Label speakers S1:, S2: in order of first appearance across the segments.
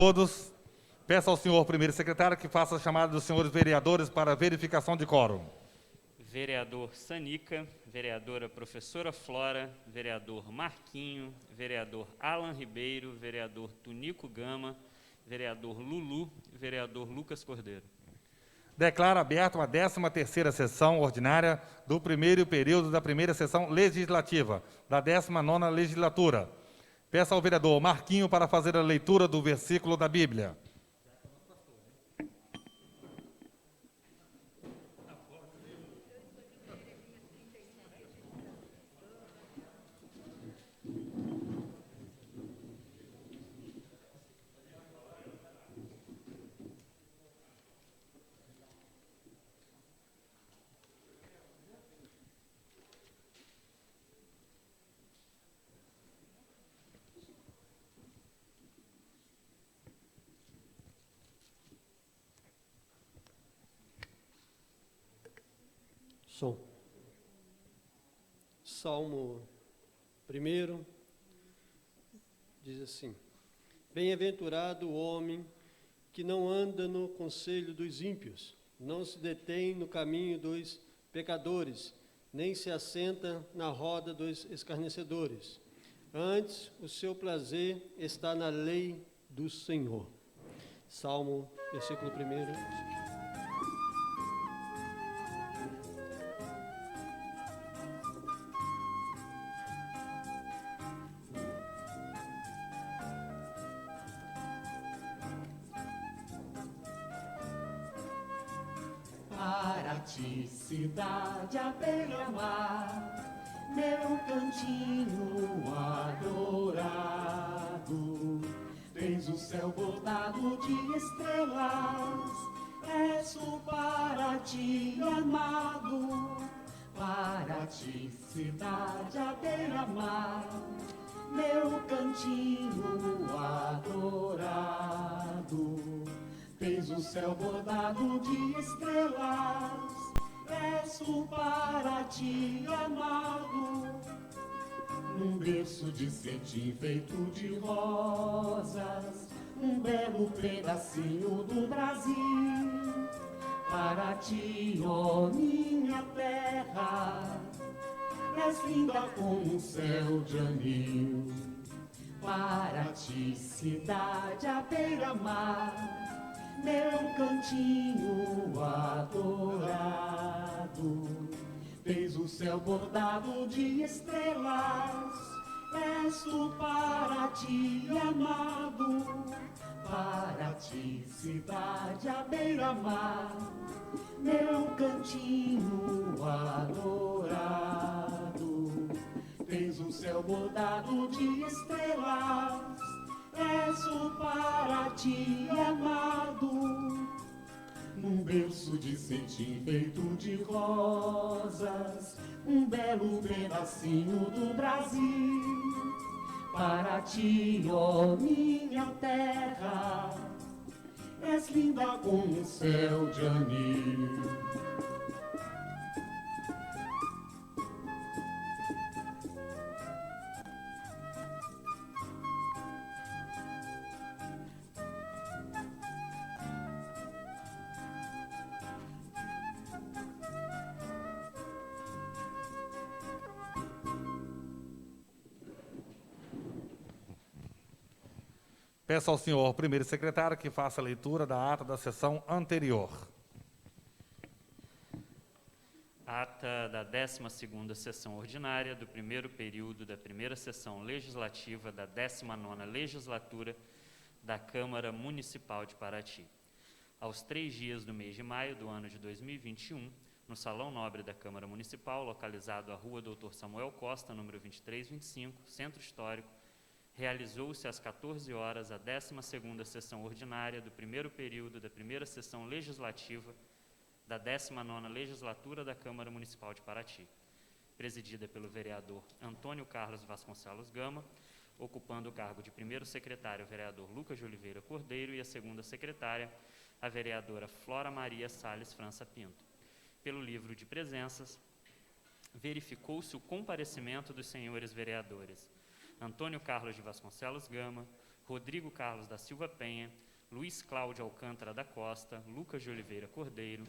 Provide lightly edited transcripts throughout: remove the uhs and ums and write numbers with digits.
S1: Todos, peço ao senhor primeiro secretário que faça a chamada dos senhores vereadores para verificação de quórum.
S2: Vereador Sanica, vereadora professora Flora, vereador Marquinho, vereador Alan Ribeiro, vereador Tunico Gama, vereador Lulu, vereador Lucas Cordeiro.
S1: Declaro aberta uma 13ª sessão ordinária do primeiro período da primeira sessão legislativa da 19ª legislatura. Peço ao vereador Marquinho para fazer a leitura do versículo da Bíblia.
S3: Som. Salmo 1 diz assim: Bem-aventurado o homem que não anda no conselho dos ímpios, não se detém no caminho dos pecadores, nem se assenta na roda dos escarnecedores. Antes, o seu prazer está na lei do Senhor. Salmo, versículo 1.
S4: Para ti, cidade à beira-mar, meu cantinho adorado. Tens o céu bordado de estrelas, peço para ti, amado. Para ti, cidade à beira-mar, meu cantinho adorado. Tens o céu bordado de estrelas, peço para ti, amado. Num berço de cetim feito de rosas, um belo pedacinho do Brasil. Para ti, ó minha terra, és linda como um céu de anil. Para ti, cidade à beira-mar, meu cantinho adorado. Tens o céu bordado de estrelas, peço para ti, amado. Para ti, cidade à beira-mar, meu cantinho adorado. Tens o céu bordado de estrelas, peço para ti, amado. Num berço de cetim feito de rosas, um belo pedacinho do Brasil. Para ti, ó minha terra, és linda como um céu de anil.
S1: Peço ao senhor primeiro secretário que faça a leitura da ata da sessão anterior.
S2: Ata da 12ª sessão ordinária do primeiro período da primeira sessão legislativa da 19ª legislatura da Câmara Municipal de Paraty. Aos 3 dias do mês de maio do ano de 2021, no Salão Nobre da Câmara Municipal, localizado à Rua Dr. Samuel Costa, número 2325, Centro Histórico, realizou-se às 14 horas a 12ª sessão ordinária do primeiro período da primeira sessão legislativa da 19ª legislatura da Câmara Municipal de Paraty, presidida pelo vereador Antônio Carlos Vasconcelos Gama, ocupando o cargo de primeiro secretário o vereador Lucas de Oliveira Cordeiro e a segunda secretária, a vereadora Flora Maria Salles França Pinto. Pelo livro de presenças, verificou-se o comparecimento dos senhores vereadores Antônio Carlos de Vasconcelos Gama, Rodrigo Carlos da Silva Penha, Luiz Cláudio Alcântara da Costa, Lucas de Oliveira Cordeiro,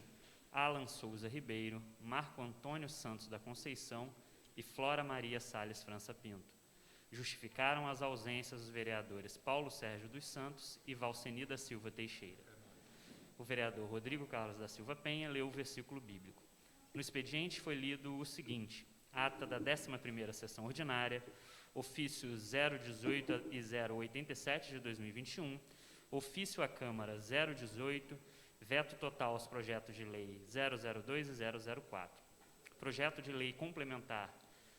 S2: Alan Souza Ribeiro, Marco Antônio Santos da Conceição e Flora Maria Salles França Pinto. Justificaram as ausências os vereadores Paulo Sérgio dos Santos e Valceni da Silva Teixeira. O vereador Rodrigo Carlos da Silva Penha leu o versículo bíblico. No expediente foi lido o seguinte: ata da 11ª sessão ordinária, ofício 018 e 087 de 2021, ofício à Câmara 018, veto total aos projetos de lei 002 e 004, projeto de lei complementar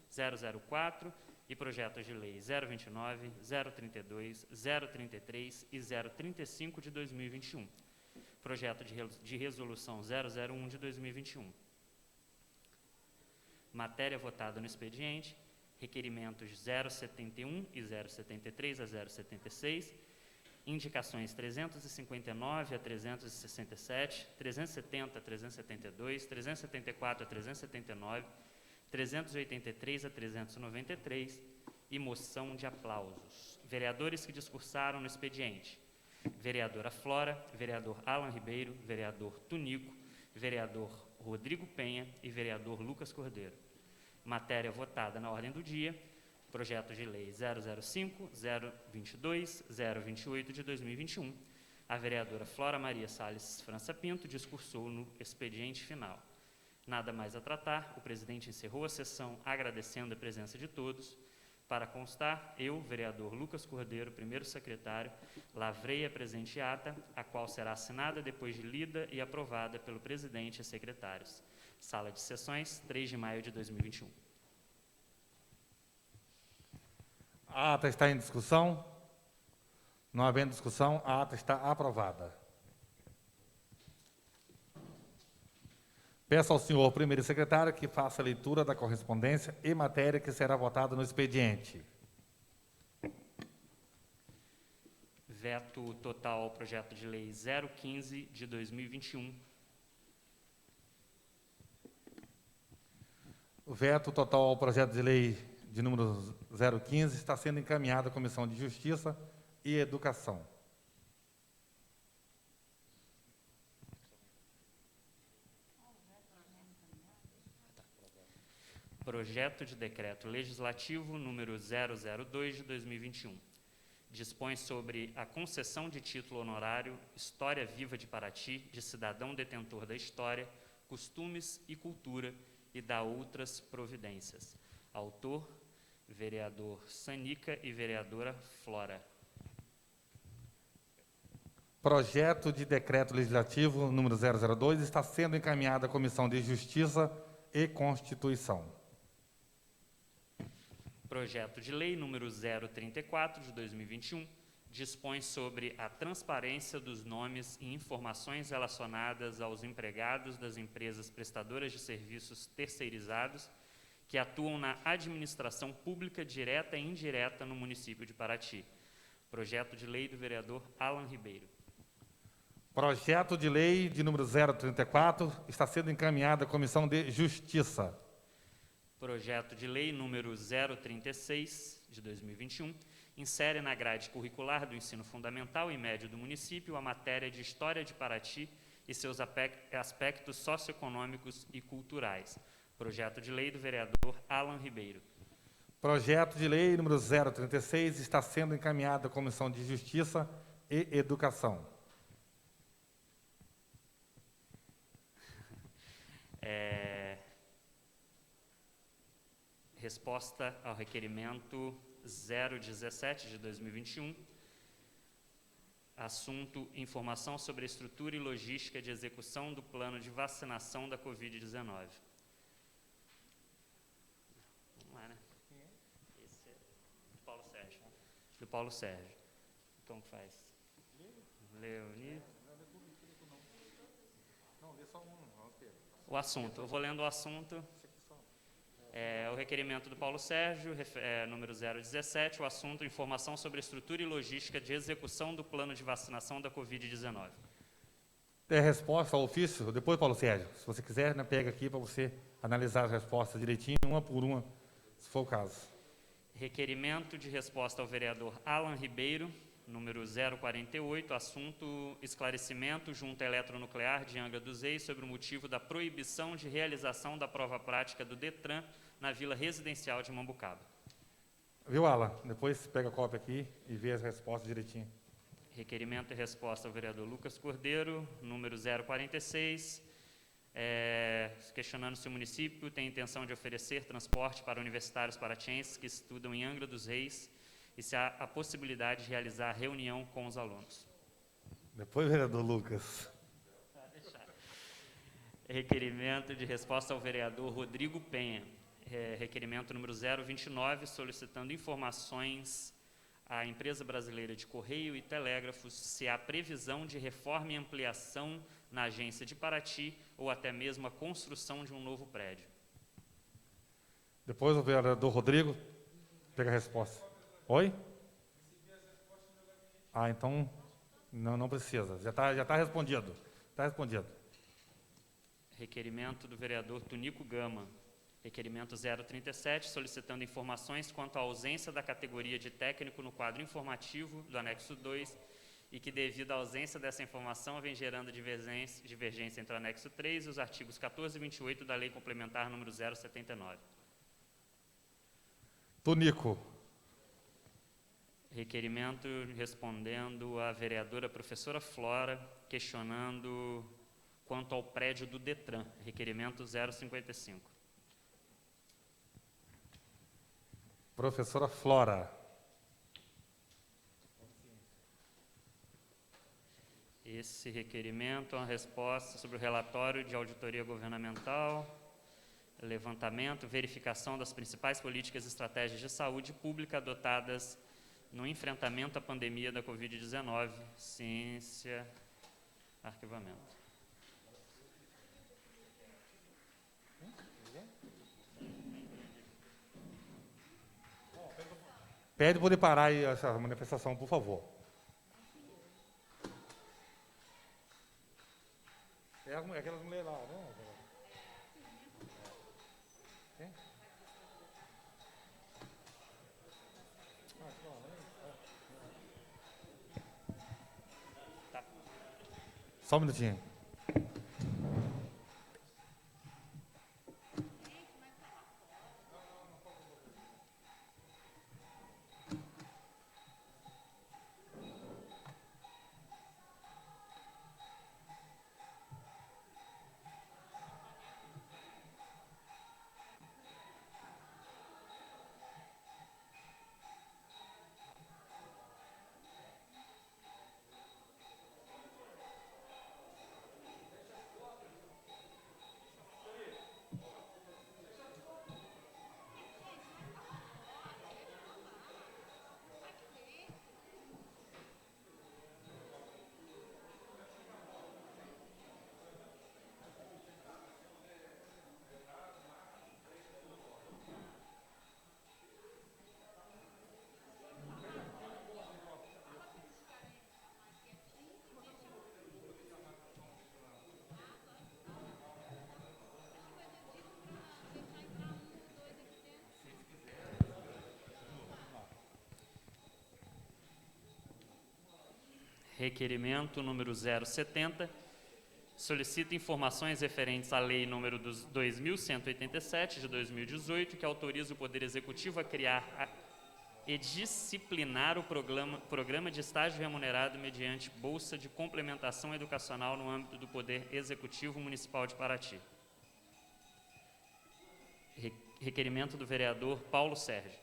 S2: 004 e projetos de lei 029, 032, 033 e 035 de 2021, projeto de resolução 001 de 2021. Matéria votada no expediente, requerimentos 071 e 073 a 076, indicações 359 a 367, 370 a 372, 374 a 379, 383 a 393 e moção de aplausos. Vereadores que discursaram no expediente: vereadora Flora, vereador Alan Ribeiro, vereador Tunico, vereador Rodrigo Penha e vereador Lucas Cordeiro. Matéria votada na ordem do dia: projeto de lei 005, 022, 028 de 2021. A vereadora Flora Maria Salles França Pinto discursou no expediente final. Nada mais a tratar, o presidente encerrou a sessão agradecendo a presença de todos. Para constar, eu, vereador Lucas Cordeiro, primeiro secretário, lavrei a presente ata, a qual será assinada depois de lida e aprovada pelo presidente e secretários. Sala de sessões, 3 de maio de 2021.
S1: A ata está em discussão. Não havendo discussão, a ata está aprovada. Peço ao senhor primeiro secretário que faça a leitura da correspondência e matéria que será votada no expediente.
S2: Veto total ao projeto de lei 015 de 2021.
S1: O veto total ao projeto de lei de número 015 está sendo encaminhado à Comissão de Justiça e Educação.
S2: Projeto de decreto legislativo número 002 de 2021. Dispõe sobre a concessão de título honorário História Viva de Paraty, de cidadão detentor da história, costumes e cultura e dá outras providências. Autor, vereador Sanica e vereadora Flora.
S1: Projeto de decreto legislativo número 002 está sendo encaminhado à Comissão de Justiça e Constituição.
S2: Projeto de lei número 034 de 2021 dispõe sobre a transparência dos nomes e informações relacionadas aos empregados das empresas prestadoras de serviços terceirizados que atuam na administração pública direta e indireta no município de Paraty. Projeto de lei do vereador Alan Ribeiro.
S1: Projeto de lei de número 034 está sendo encaminhado à Comissão de Justiça.
S2: Projeto de lei número 036 de 2021 insere na grade curricular do ensino fundamental e médio do município a matéria de História de Paraty e seus aspectos socioeconômicos e culturais. Projeto de lei do vereador Alan Ribeiro.
S1: Projeto de lei número 036 está sendo encaminhado à Comissão de Justiça e Educação.
S2: Resposta ao requerimento 017 de 2021. Assunto: informação sobre a estrutura e logística de execução do plano de vacinação da Covid-19. Vamos lá, né? Esse é do Paulo Sérgio. Do Paulo Sérgio. Como que faz? Leonir. O assunto. Eu vou lendo o assunto. O requerimento do Paulo Sérgio, número 017, o assunto: informação sobre a estrutura e logística de execução do plano de vacinação da Covid-19.
S1: Tem resposta ao ofício? Depois, Paulo Sérgio, se você quiser, né, pega aqui para você analisar as respostas direitinho, uma por uma, se for o caso.
S2: Requerimento de resposta ao vereador Alan Ribeiro, Número 048, assunto esclarecimento junta eletronuclear de Angra dos Reis sobre o motivo da proibição de realização da prova prática do DETRAN na Vila Residencial de Mambucaba.
S1: Viu, Alan? Depois pega a cópia aqui e vê as respostas direitinho.
S2: Requerimento e resposta ao vereador Lucas Cordeiro, número 046, questionando se o município tem intenção de oferecer transporte para universitários paratienses que estudam em Angra dos Reis e se há a possibilidade de realizar reunião com os alunos.
S1: Depois, vereador Lucas.
S2: Requerimento de resposta ao vereador Rodrigo Penha. Requerimento número 029, solicitando informações à Empresa Brasileira de Correio e Telégrafos se há previsão de reforma e ampliação na agência de Paraty ou até mesmo a construção de um novo prédio.
S1: Depois o vereador Rodrigo pega a resposta. Oi? Ah, então não precisa. Já tá respondido. Está respondido.
S2: Requerimento do vereador Tunico Gama. Requerimento 037, solicitando informações quanto à ausência da categoria de técnico no quadro informativo do anexo 2 e que, devido à ausência dessa informação, vem gerando divergência entre o anexo 3 e os artigos 14 e 28 da Lei Complementar número 079.
S1: Tunico.
S2: Requerimento respondendo à vereadora professora Flora, questionando quanto ao prédio do DETRAN. Requerimento 055.
S1: Professora Flora.
S2: Esse requerimento é uma resposta sobre o relatório de auditoria governamental, levantamento, verificação das principais políticas e estratégias de saúde pública adotadas no enfrentamento à pandemia da Covid-19, ciência, arquivamento.
S1: Pede poder parar aí essa manifestação, por favor. É aquelas mulheres lá, né? Quem? Só um minutinho.
S2: Requerimento número 070, solicita informações referentes à Lei número 2.187, de 2018, que autoriza o Poder Executivo a criar e disciplinar o programa de estágio remunerado mediante bolsa de complementação educacional no âmbito do Poder Executivo Municipal de Paraty. Requerimento do vereador Paulo Sérgio.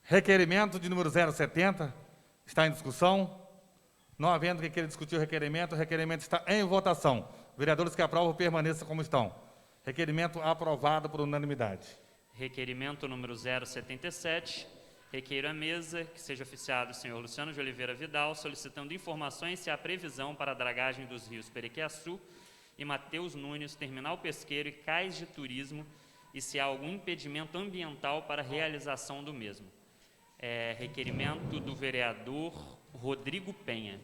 S1: Requerimento de número 070 está em discussão. Não havendo que queira discutir o requerimento está em votação. Vereadores que aprovam, permaneçam como estão. Requerimento aprovado por unanimidade.
S2: Requerimento número 077, requeiro à mesa que seja oficiado o senhor Luciano de Oliveira Vidal, solicitando informações se há previsão para a dragagem dos rios Perequiaçu e Mateus Nunes, terminal pesqueiro e cais de turismo, e se há algum impedimento ambiental para a realização do mesmo. Requerimento do vereador Rodrigo Penha.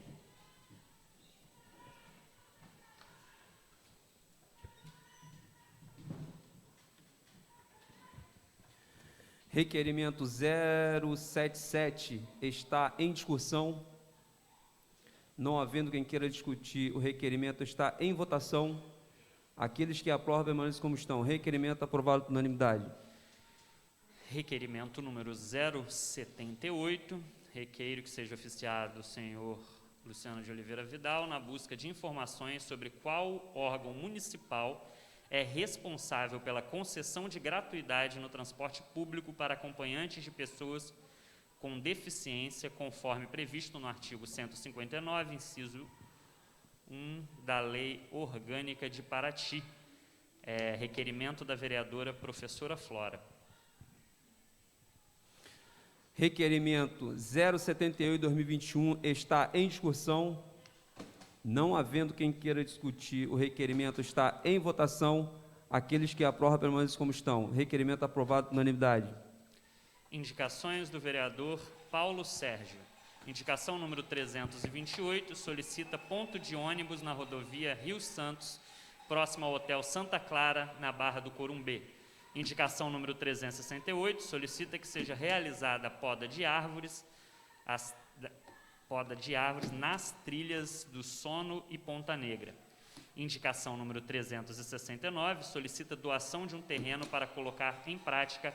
S5: Requerimento 077 está em discussão. Não havendo quem queira discutir, o requerimento está em votação. Aqueles que aprovam permanecem como estão. Requerimento aprovado por unanimidade.
S2: Requerimento número 078. Requeiro que seja oficiado o senhor Luciano de Oliveira Vidal na busca de informações sobre qual órgão municipal é responsável pela concessão de gratuidade no transporte público para acompanhantes de pessoas com deficiência, conforme previsto no artigo 159, inciso 1 da Lei Orgânica de Paraty. Requerimento da vereadora professora Flora.
S5: Requerimento 078/2021 está em discussão. Não havendo quem queira discutir, o requerimento está em votação. Aqueles que aprovam permanecem como estão. Requerimento aprovado por unanimidade.
S2: Indicações do vereador Paulo Sérgio. Indicação número 328, solicita ponto de ônibus na rodovia Rio Santos, próximo ao Hotel Santa Clara, na Barra do Corumbê. Indicação número 368, solicita que seja realizada a poda de árvores nas trilhas do Sono e Ponta Negra. Indicação número 369, solicita doação de um terreno para colocar em prática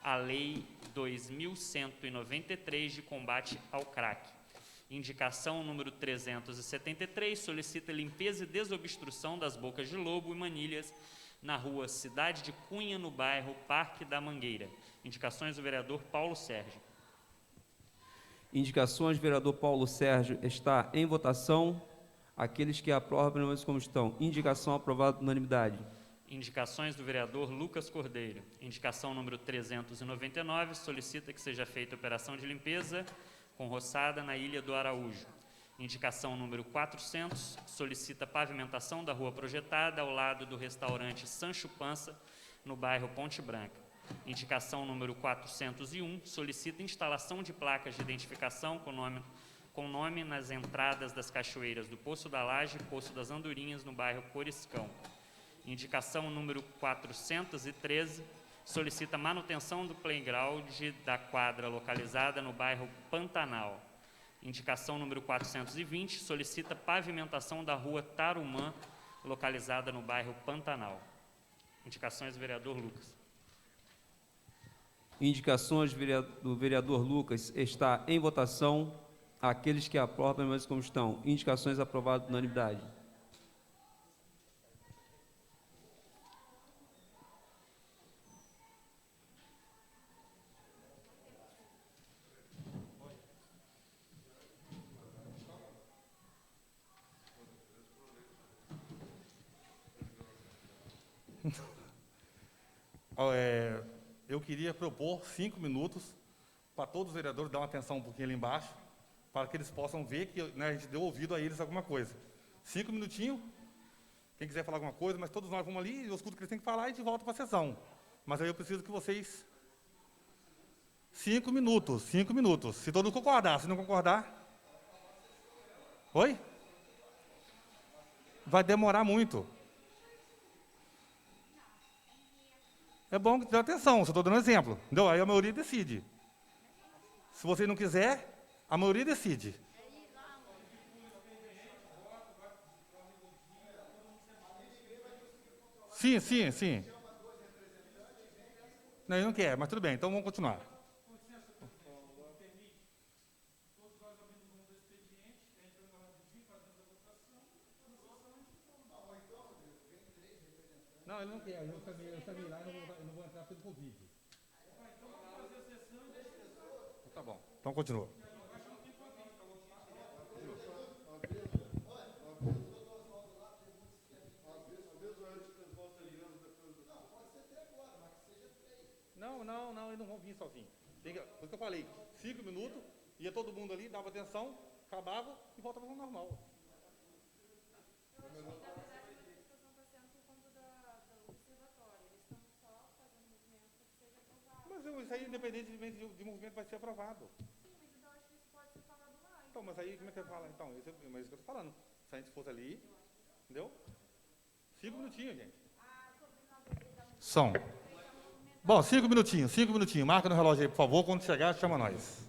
S2: a Lei 2.193 de combate ao crack. Indicação número 373, solicita limpeza e desobstrução das bocas de lobo e manilhas na rua Cidade de Cunha, no bairro Parque da Mangueira. Indicações do vereador Paulo Sérgio.
S5: Indicações do vereador Paulo Sérgio está em votação. Aqueles que aprovam permanecem como estão. Indicação aprovada por unanimidade.
S2: Indicações do vereador Lucas Cordeiro. Indicação número 399, solicita que seja feita operação de limpeza com roçada na Ilha do Araújo. Indicação número 400, solicita pavimentação da rua projetada ao lado do restaurante Sancho Pança, no bairro Ponte Branca. Indicação número 401, solicita instalação de placas de identificação com nome nas entradas das cachoeiras do Poço da Laje e Poço das Andorinhas, no bairro Coriscão. Indicação número 413, solicita manutenção do playground da quadra localizada no bairro Pantanal. Indicação número 420, solicita pavimentação da rua Tarumã, localizada no bairro Pantanal. Indicações do vereador Lucas.
S5: Indicações do vereador Lucas está em votação. Aqueles que aprovam permanecem como estão. Indicações aprovadas por unanimidade.
S1: Eu queria propor 5 minutos para todos os vereadores dar uma atenção um pouquinho ali embaixo, para que eles possam ver que, né, a gente deu ouvido a eles alguma coisa. 5 minutinhos, quem quiser falar alguma coisa, mas todos nós vamos ali, eu escuto o que eles têm que falar e de volta para a sessão. Mas aí eu preciso que vocês... 5 minutos, 5 minutos. Se todo mundo concordar, se não concordar... Oi? Vai demorar muito. É bom que dê atenção, só estou dando um exemplo. Entendeu? Aí a maioria decide. Se você não quiser, a maioria decide. Sim, sim, sim. Não, ele não quer, mas tudo bem, então vamos continuar. Não, ele não quer, eu chamei lá e não vou entrar pelo Covid. Tá bom, então continua. Não, eles não vão vir sozinhos. Por isso que eu falei, 5 minutos, ia todo mundo ali, dava atenção, acabava e voltava ao normal. Mas isso aí, independentemente de movimento, vai ser aprovado.
S6: Sim, mas então acho que isso pode ser falado lá.
S1: Então, mas aí como é que você fala? Então, mas isso que eu estou falando. Se a gente fosse ali, entendeu? 5 minutinhos, gente. Som. Bom, 5 minutinhos, 5 minutinhos. Marca no relógio aí, por favor. Quando chegar, chama nós.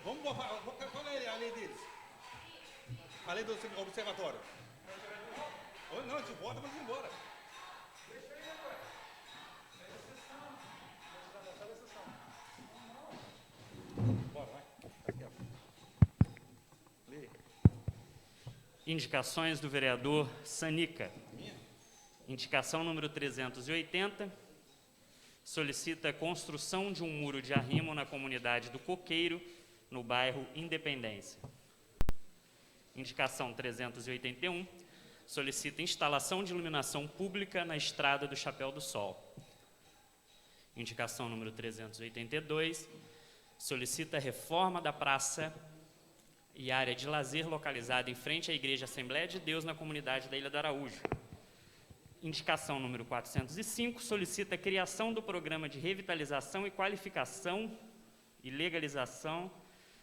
S1: Vamos qual é a lei deles? A lei do observatório. Não, a gente vota, mas vamos embora. Bora, vai. Aqui, ó. Lê.
S2: Indicações do vereador Sanica. Indicação número 380. Solicita a construção de um muro de arrimo na comunidade do Coqueiro, no bairro Independência. Indicação 381. Solicita instalação de iluminação pública na estrada do Chapéu do Sol. Indicação número 382. Solicita reforma da praça e área de lazer localizada em frente à Igreja Assembleia de Deus na comunidade da Ilha do Araújo. Indicação número 405, solicita a criação do programa de revitalização e qualificação e legalização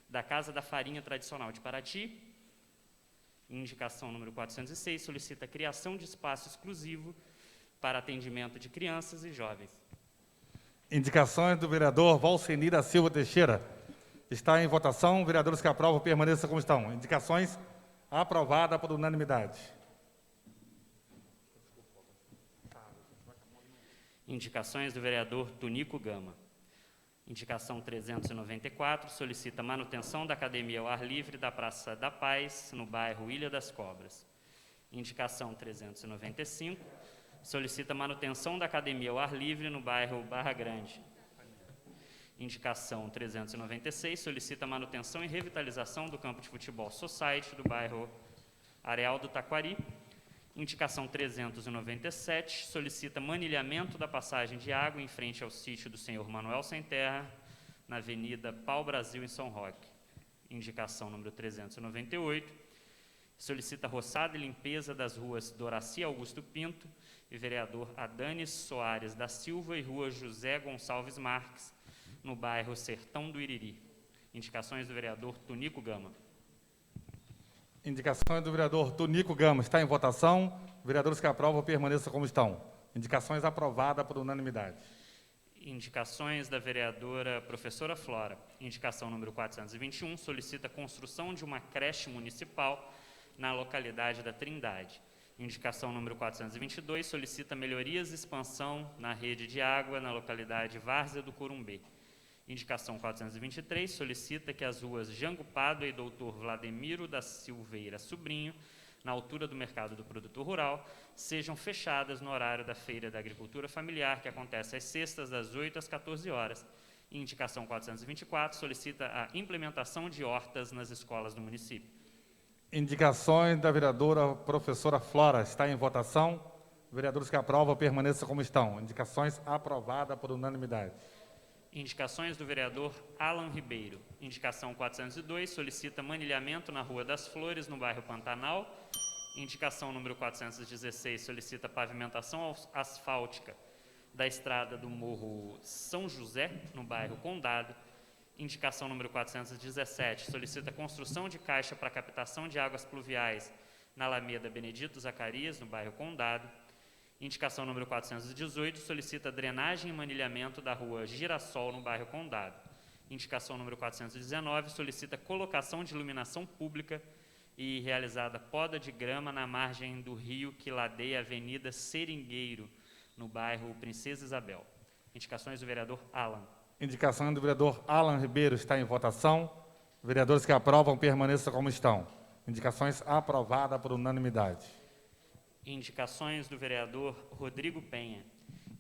S2: da Casa da Farinha Tradicional de Paraty. Indicação número 406, solicita a criação de espaço exclusivo para atendimento de crianças e jovens.
S1: Indicações do vereador Valcenir da Silva Teixeira. Está em votação. Vereadores que aprovam, permaneçam como estão. Indicações aprovada por unanimidade.
S2: Indicações do vereador Tunico Gama. Indicação 394, solicita manutenção da academia ao ar livre da Praça da Paz, no bairro Ilha das Cobras. Indicação 395, solicita manutenção da academia ao ar livre no bairro Barra Grande. Indicação 396, solicita manutenção e revitalização do campo de futebol Society do bairro Areal do Taquari. Indicação 397, solicita manilhamento da passagem de água em frente ao sítio do senhor Manuel Sem Terra, na Avenida Pau Brasil, em São Roque. Indicação número 398, solicita roçada e limpeza das ruas Doraci Augusto Pinto e vereador Adanes Soares da Silva e rua José Gonçalves Marques, no bairro Sertão do Iriri. Indicações do vereador Tunico Gama.
S1: Indicações do vereador Tunico Gama. Está em votação. Vereadores que aprovam, permaneçam como estão. Indicações aprovadas por unanimidade.
S2: Indicações da vereadora professora Flora. Indicação número 421, solicita a construção de uma creche municipal na localidade da Trindade. Indicação número 422, solicita melhorias e expansão na rede de água na localidade Várzea do Corumbê. Indicação 423, solicita que as ruas Jango Pádua e Doutor Vladimiro da Silveira Sobrinho, na altura do Mercado do Produtor Rural, sejam fechadas no horário da Feira da Agricultura Familiar, que acontece às sextas, das 8 às 14 horas. Indicação 424, solicita a implementação de hortas nas escolas do município.
S1: Indicações da vereadora professora Flora. Está em votação. Vereadores que aprovam, permaneçam como estão. Indicações aprovadas por unanimidade.
S2: Indicações do vereador Alan Ribeiro. Indicação 402, solicita manilhamento na Rua das Flores, no bairro Pantanal. Indicação número 416, solicita pavimentação asfáltica da estrada do Morro São José, no bairro Condado. Indicação número 417, solicita construção de caixa para captação de águas pluviais na Alameda Benedito Zacarias, no bairro Condado. Indicação número 418, solicita drenagem e manilhamento da rua Girassol, no bairro Condado. Indicação número 419, solicita colocação de iluminação pública e realizada poda de grama na margem do rio que ladeia a Avenida Seringueiro, no bairro Princesa Isabel. Indicações do vereador Alan.
S1: Indicação do vereador Alan Ribeiro. Está em votação. Vereadores que aprovam, permaneçam como estão. Indicações aprovadas por unanimidade.
S2: Indicações do vereador Rodrigo Penha.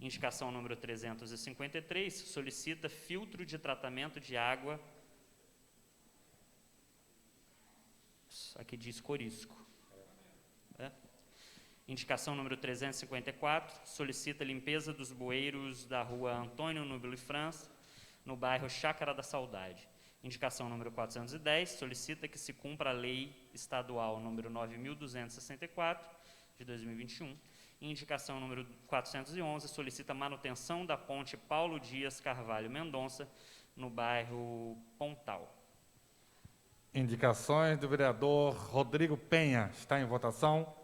S2: Indicação número 353, solicita filtro de tratamento de água, aqui diz Corisco. Indicação número 354, solicita limpeza dos bueiros da rua Antônio Núbilo e França, no bairro Chácara da Saudade. Indicação número 410, solicita que se cumpra a lei estadual número 9.264, de 2021. Indicação número 411, solicita manutenção da ponte Paulo Dias Carvalho Mendonça, no bairro Pontal.
S1: Indicações do vereador Rodrigo Penha. Está em votação.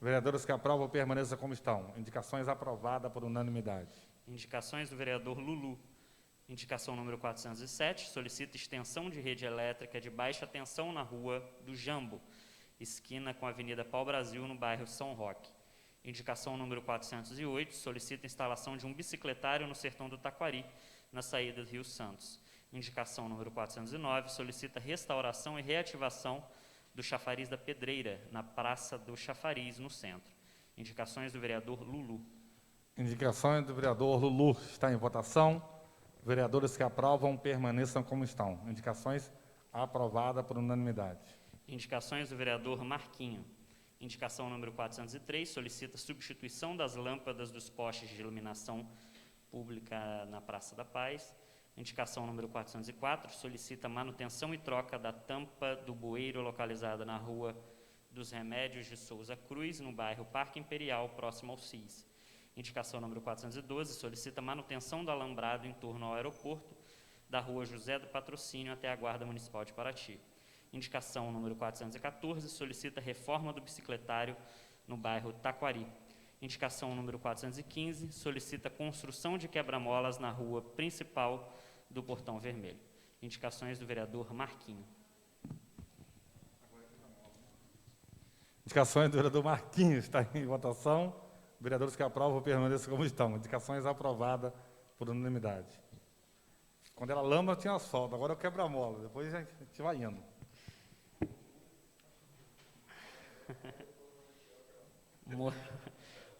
S1: Vereadores que aprovam, permaneçam como estão. Indicações aprovadas por unanimidade.
S2: Indicações do vereador Lulu. Indicação número 407, solicita extensão de rede elétrica de baixa tensão na Rua do Jambo, esquina com a Avenida Pau-Brasil, no bairro São Roque. Indicação número 408, solicita instalação de um bicicletário no sertão do Taquari, na saída do Rio Santos. Indicação número 409, solicita restauração e reativação do chafariz da Pedreira, na Praça do Chafariz, no centro. Indicações do vereador Lulu.
S1: Indicações do vereador Lulu está em votação. Vereadores que aprovam permaneçam como estão. Indicações aprovada por unanimidade.
S2: Indicações do vereador Marquinho. Indicação número 403, solicita substituição das lâmpadas dos postes de iluminação pública na Praça da Paz. Indicação número 404, solicita manutenção e troca da tampa do bueiro localizada na Rua dos Remédios de Souza Cruz, no bairro Parque Imperial, próximo ao CIS. Indicação número 412, solicita manutenção do alambrado em torno ao aeroporto, da Rua José do Patrocínio até a Guarda Municipal de Paraty. Indicação número 414, solicita reforma do bicicletário no bairro Taquari. Indicação número 415, solicita construção de quebra-molas na rua principal do Portão Vermelho. Indicações do vereador Marquinho.
S1: Indicações do vereador Marquinhos está em votação. Vereadores que aprovam permaneçam como estão. Indicações aprovadas por unanimidade. Quando era lama tinha asfalto, agora é o quebra-mola. Depois a gente vai indo.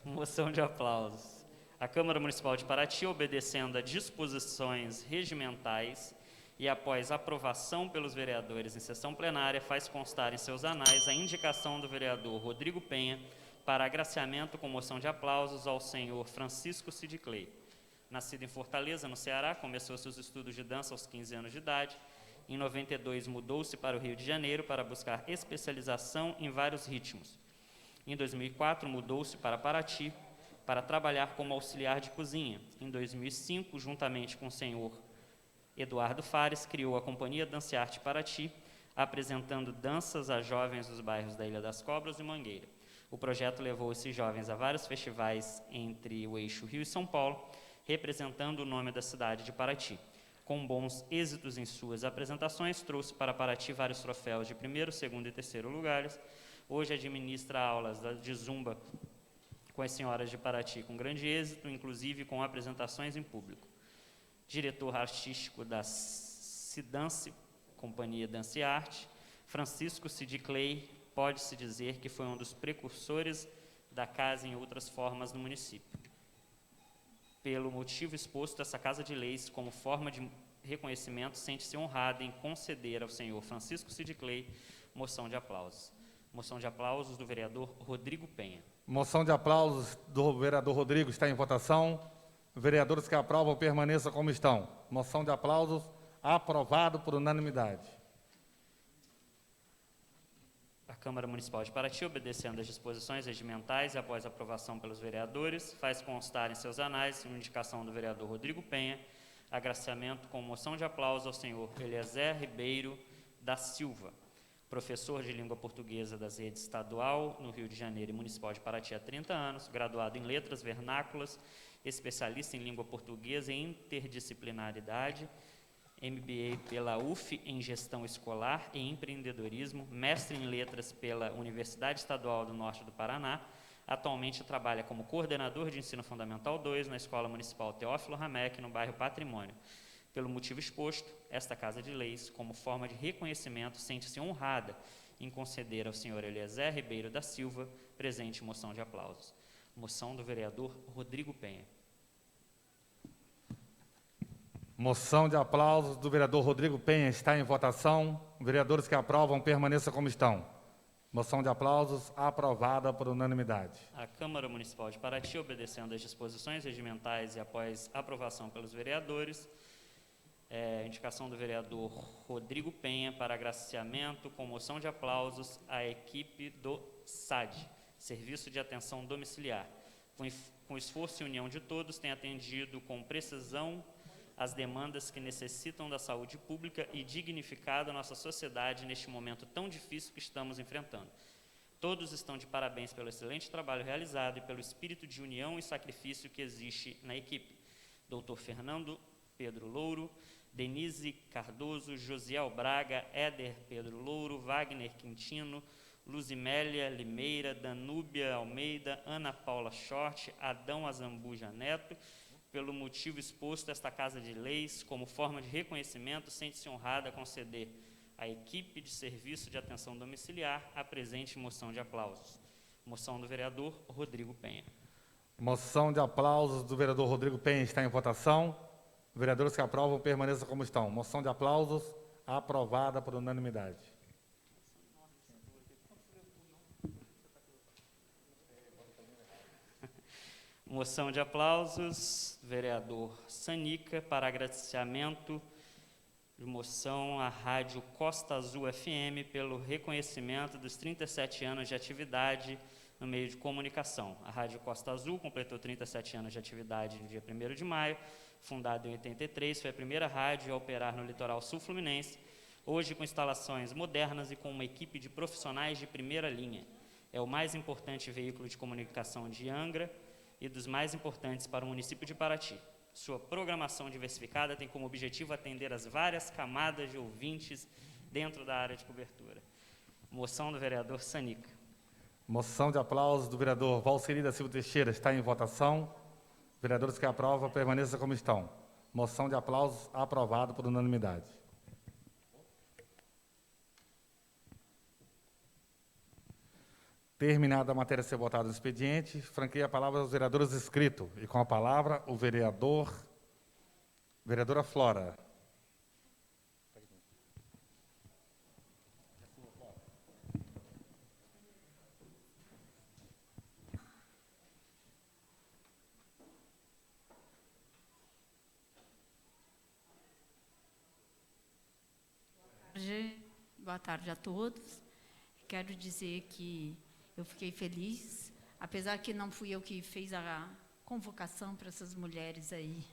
S2: Moção de aplausos. A Câmara Municipal de Paraty, obedecendo a disposições regimentais e após aprovação pelos vereadores em sessão plenária, faz constar em seus anais a indicação do vereador Rodrigo Penha para agraciamento com moção de aplausos ao senhor Francisco Cid Clay. Nascido em Fortaleza, no Ceará, começou seus estudos de dança aos 15 anos de idade. Em 92, mudou-se para o Rio de Janeiro para buscar especialização em vários ritmos. Em 2004, mudou-se para Paraty para trabalhar como auxiliar de cozinha. Em 2005, juntamente com o senhor Eduardo Fares, criou a Companhia Dancearte Paraty, apresentando danças a jovens dos bairros da Ilha das Cobras e Mangueira. O projeto levou esses jovens a vários festivais entre o eixo Rio e São Paulo, representando o nome da cidade de Paraty. Com bons êxitos em suas apresentações, trouxe para Paraty vários troféus de primeiro, segundo e terceiro lugares. Hoje administra aulas de zumba com as senhoras de Paraty com grande êxito, inclusive com apresentações em público. Diretor artístico da Cidance, Companhia Dança e Arte, Francisco Cid Clay, pode-se dizer que foi um dos precursores da casa em outras formas no município. Pelo motivo exposto, essa Casa de Leis, como forma de reconhecimento, sente-se honrada em conceder ao senhor Francisco Cid Clay moção de aplausos. Moção de aplausos do vereador Rodrigo Penha.
S1: Moção de aplausos do vereador Rodrigo está em votação. Vereadores que aprovam permaneçam como estão. Moção de aplausos aprovado por unanimidade.
S2: A Câmara Municipal de Paraty, obedecendo às disposições regimentais e após aprovação pelos vereadores, faz constar em seus anais uma indicação do vereador Rodrigo Penha, agraciamento com moção de aplauso ao senhor Eliezer Ribeiro da Silva, professor de língua portuguesa das redes estadual no Rio de Janeiro e Municipal de Paraty há 30 anos, graduado em letras vernáculas, especialista em língua portuguesa e interdisciplinaridade, MBA pela UF em Gestão Escolar e Empreendedorismo, mestre em Letras pela Universidade Estadual do Norte do Paraná. Atualmente trabalha como coordenador de Ensino Fundamental 2 na Escola Municipal Teófilo Ramec, no bairro Patrimônio. Pelo motivo exposto, esta Casa de Leis, como forma de reconhecimento, sente-se honrada em conceder ao senhor Eliezer Ribeiro da Silva presente moção de aplausos. Moção do vereador Rodrigo Penha.
S1: Moção de aplausos do vereador Rodrigo Penha está em votação. Vereadores que aprovam permaneçam como estão. Moção de aplausos aprovada por unanimidade.
S2: A Câmara Municipal de Paraty, obedecendo às disposições regimentais e após aprovação pelos vereadores, indicação do vereador Rodrigo Penha para agraciamento com moção de aplausos à equipe do SAD, Serviço de Atenção Domiciliar. Com esforço e união de todos, tem atendido com precisão as demandas que necessitam da saúde pública e dignificado a nossa sociedade neste momento tão difícil que estamos enfrentando. Todos estão de parabéns pelo excelente trabalho realizado e pelo espírito de união e sacrifício que existe na equipe. Dr. Fernando Pedro Louro, Denise Cardoso, Josiel Braga, Éder Pedro Louro, Wagner Quintino, Luzimélia Limeira, Danúbia Almeida, Ana Paula Short, Adão Azambuja Neto. Pelo motivo exposto, esta Casa de Leis, como forma de reconhecimento, sente-se honrada a conceder à equipe de serviço de atenção domiciliar a presente moção de aplausos. Moção do vereador Rodrigo Penha.
S1: Moção de aplausos do vereador Rodrigo Penha está em votação. Vereadores que aprovam, permaneçam como estão. Moção de aplausos aprovada por unanimidade.
S2: Moção de aplausos, vereador Sanica, para agradecimento de moção à Rádio Costa Azul FM pelo reconhecimento dos 37 anos de atividade no meio de comunicação. A Rádio Costa Azul completou 37 anos de atividade no dia 1º de maio, fundada em 83, foi a primeira rádio a operar no litoral sul-fluminense, hoje com instalações modernas e com uma equipe de profissionais de primeira linha. É o mais importante veículo de comunicação de Angra e dos mais importantes para o município de Paraty. Sua programação diversificada tem como objetivo atender as várias camadas de ouvintes dentro da área de cobertura. Moção do vereador Sanica.
S1: Moção de aplausos do vereador Valceri da Silva Teixeira está em votação. Vereadores que aprovam, permaneçam como estão. Moção de aplausos aprovada por unanimidade. Terminada a matéria a ser votada no expediente, franqueia a palavra aos vereadores inscritos. E com a palavra, o vereadora Flora.
S7: Boa tarde a todos. Quero dizer que eu fiquei feliz, apesar que não fui eu que fiz a convocação para essas mulheres aí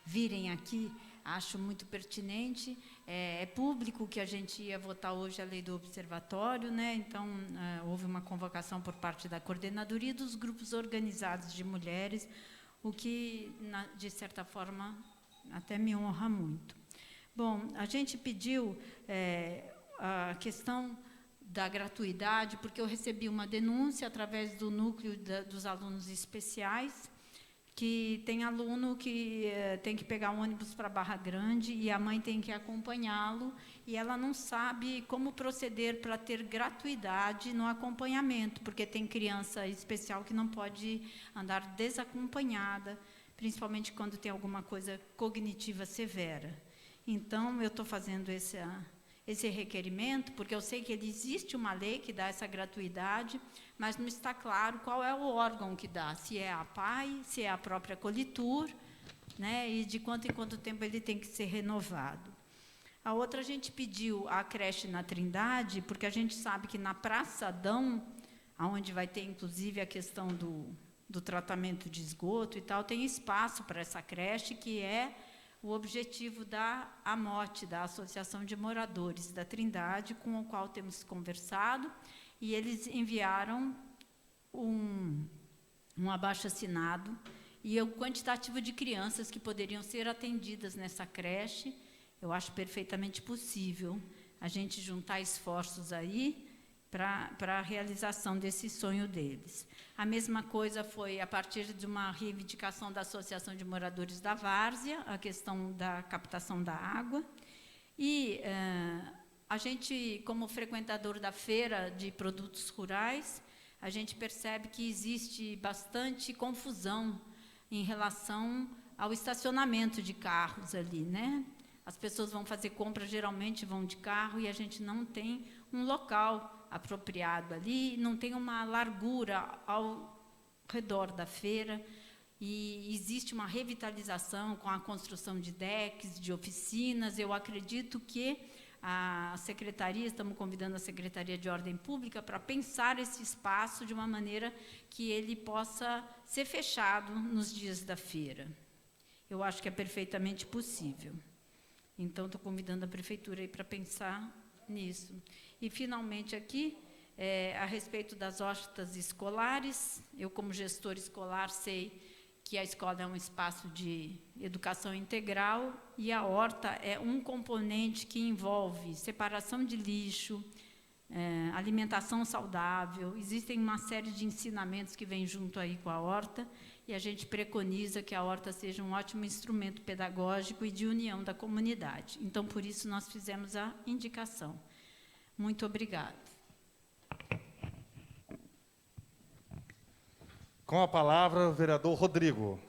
S7: virem aqui, acho muito pertinente. É público que a gente ia votar hoje a lei do observatório, né? Então, houve uma convocação por parte da coordenadoria dos grupos organizados de mulheres, o que, de certa forma, até me honra muito. Bom, a gente pediu a questão da gratuidade, porque eu recebi uma denúncia através do núcleo dos alunos especiais, que tem aluno que tem que pegar um ônibus para Barra Grande e a mãe tem que acompanhá-lo, e ela não sabe como proceder para ter gratuidade no acompanhamento, porque tem criança especial que não pode andar desacompanhada, principalmente quando tem alguma coisa cognitiva severa. Então, eu estou fazendo esse requerimento, porque eu sei que existe uma lei que dá essa gratuidade, mas não está claro qual é o órgão que dá, se é a APAE, se é a própria Colitur, né, e de quanto em quanto tempo ele tem que ser renovado. A outra, a gente pediu a creche na Trindade, porque a gente sabe que na Praça Adão, onde vai ter, inclusive, a questão do tratamento de esgoto e tal, tem espaço para essa creche, que é o objetivo da AMOT, da Associação de Moradores da Trindade, com o qual temos conversado, e eles enviaram um abaixo-assinado e o quantitativo de crianças que poderiam ser atendidas nessa creche. Eu acho perfeitamente possível a gente juntar esforços aí para a realização desse sonho deles. A mesma coisa foi a partir de uma reivindicação da Associação de Moradores da Várzea, a questão da captação da água. E a gente, como frequentador da feira de produtos rurais, a gente percebe que existe bastante confusão em relação ao estacionamento de carros ali, né? As pessoas vão fazer compra, geralmente vão de carro, e a gente não tem um local apropriado ali, não tem uma largura ao redor da feira, e existe uma revitalização com a construção de decks, de oficinas. Eu acredito que a secretaria, estamos convidando a Secretaria de Ordem Pública para pensar esse espaço de uma maneira que ele possa ser fechado nos dias da feira. Eu acho que é perfeitamente possível. Então, estou convidando a Prefeitura aí para pensar nisso. E, finalmente, aqui, a respeito das hortas escolares, eu, como gestor escolar, sei que a escola é um espaço de educação integral e a horta é um componente que envolve separação de lixo, alimentação saudável. Existem uma série de ensinamentos que vêm junto aí com a horta e a gente preconiza que a horta seja um ótimo instrumento pedagógico e de união da comunidade. Então, por isso, nós fizemos a indicação. Muito obrigada.
S1: Com a palavra, o vereador Rodrigo.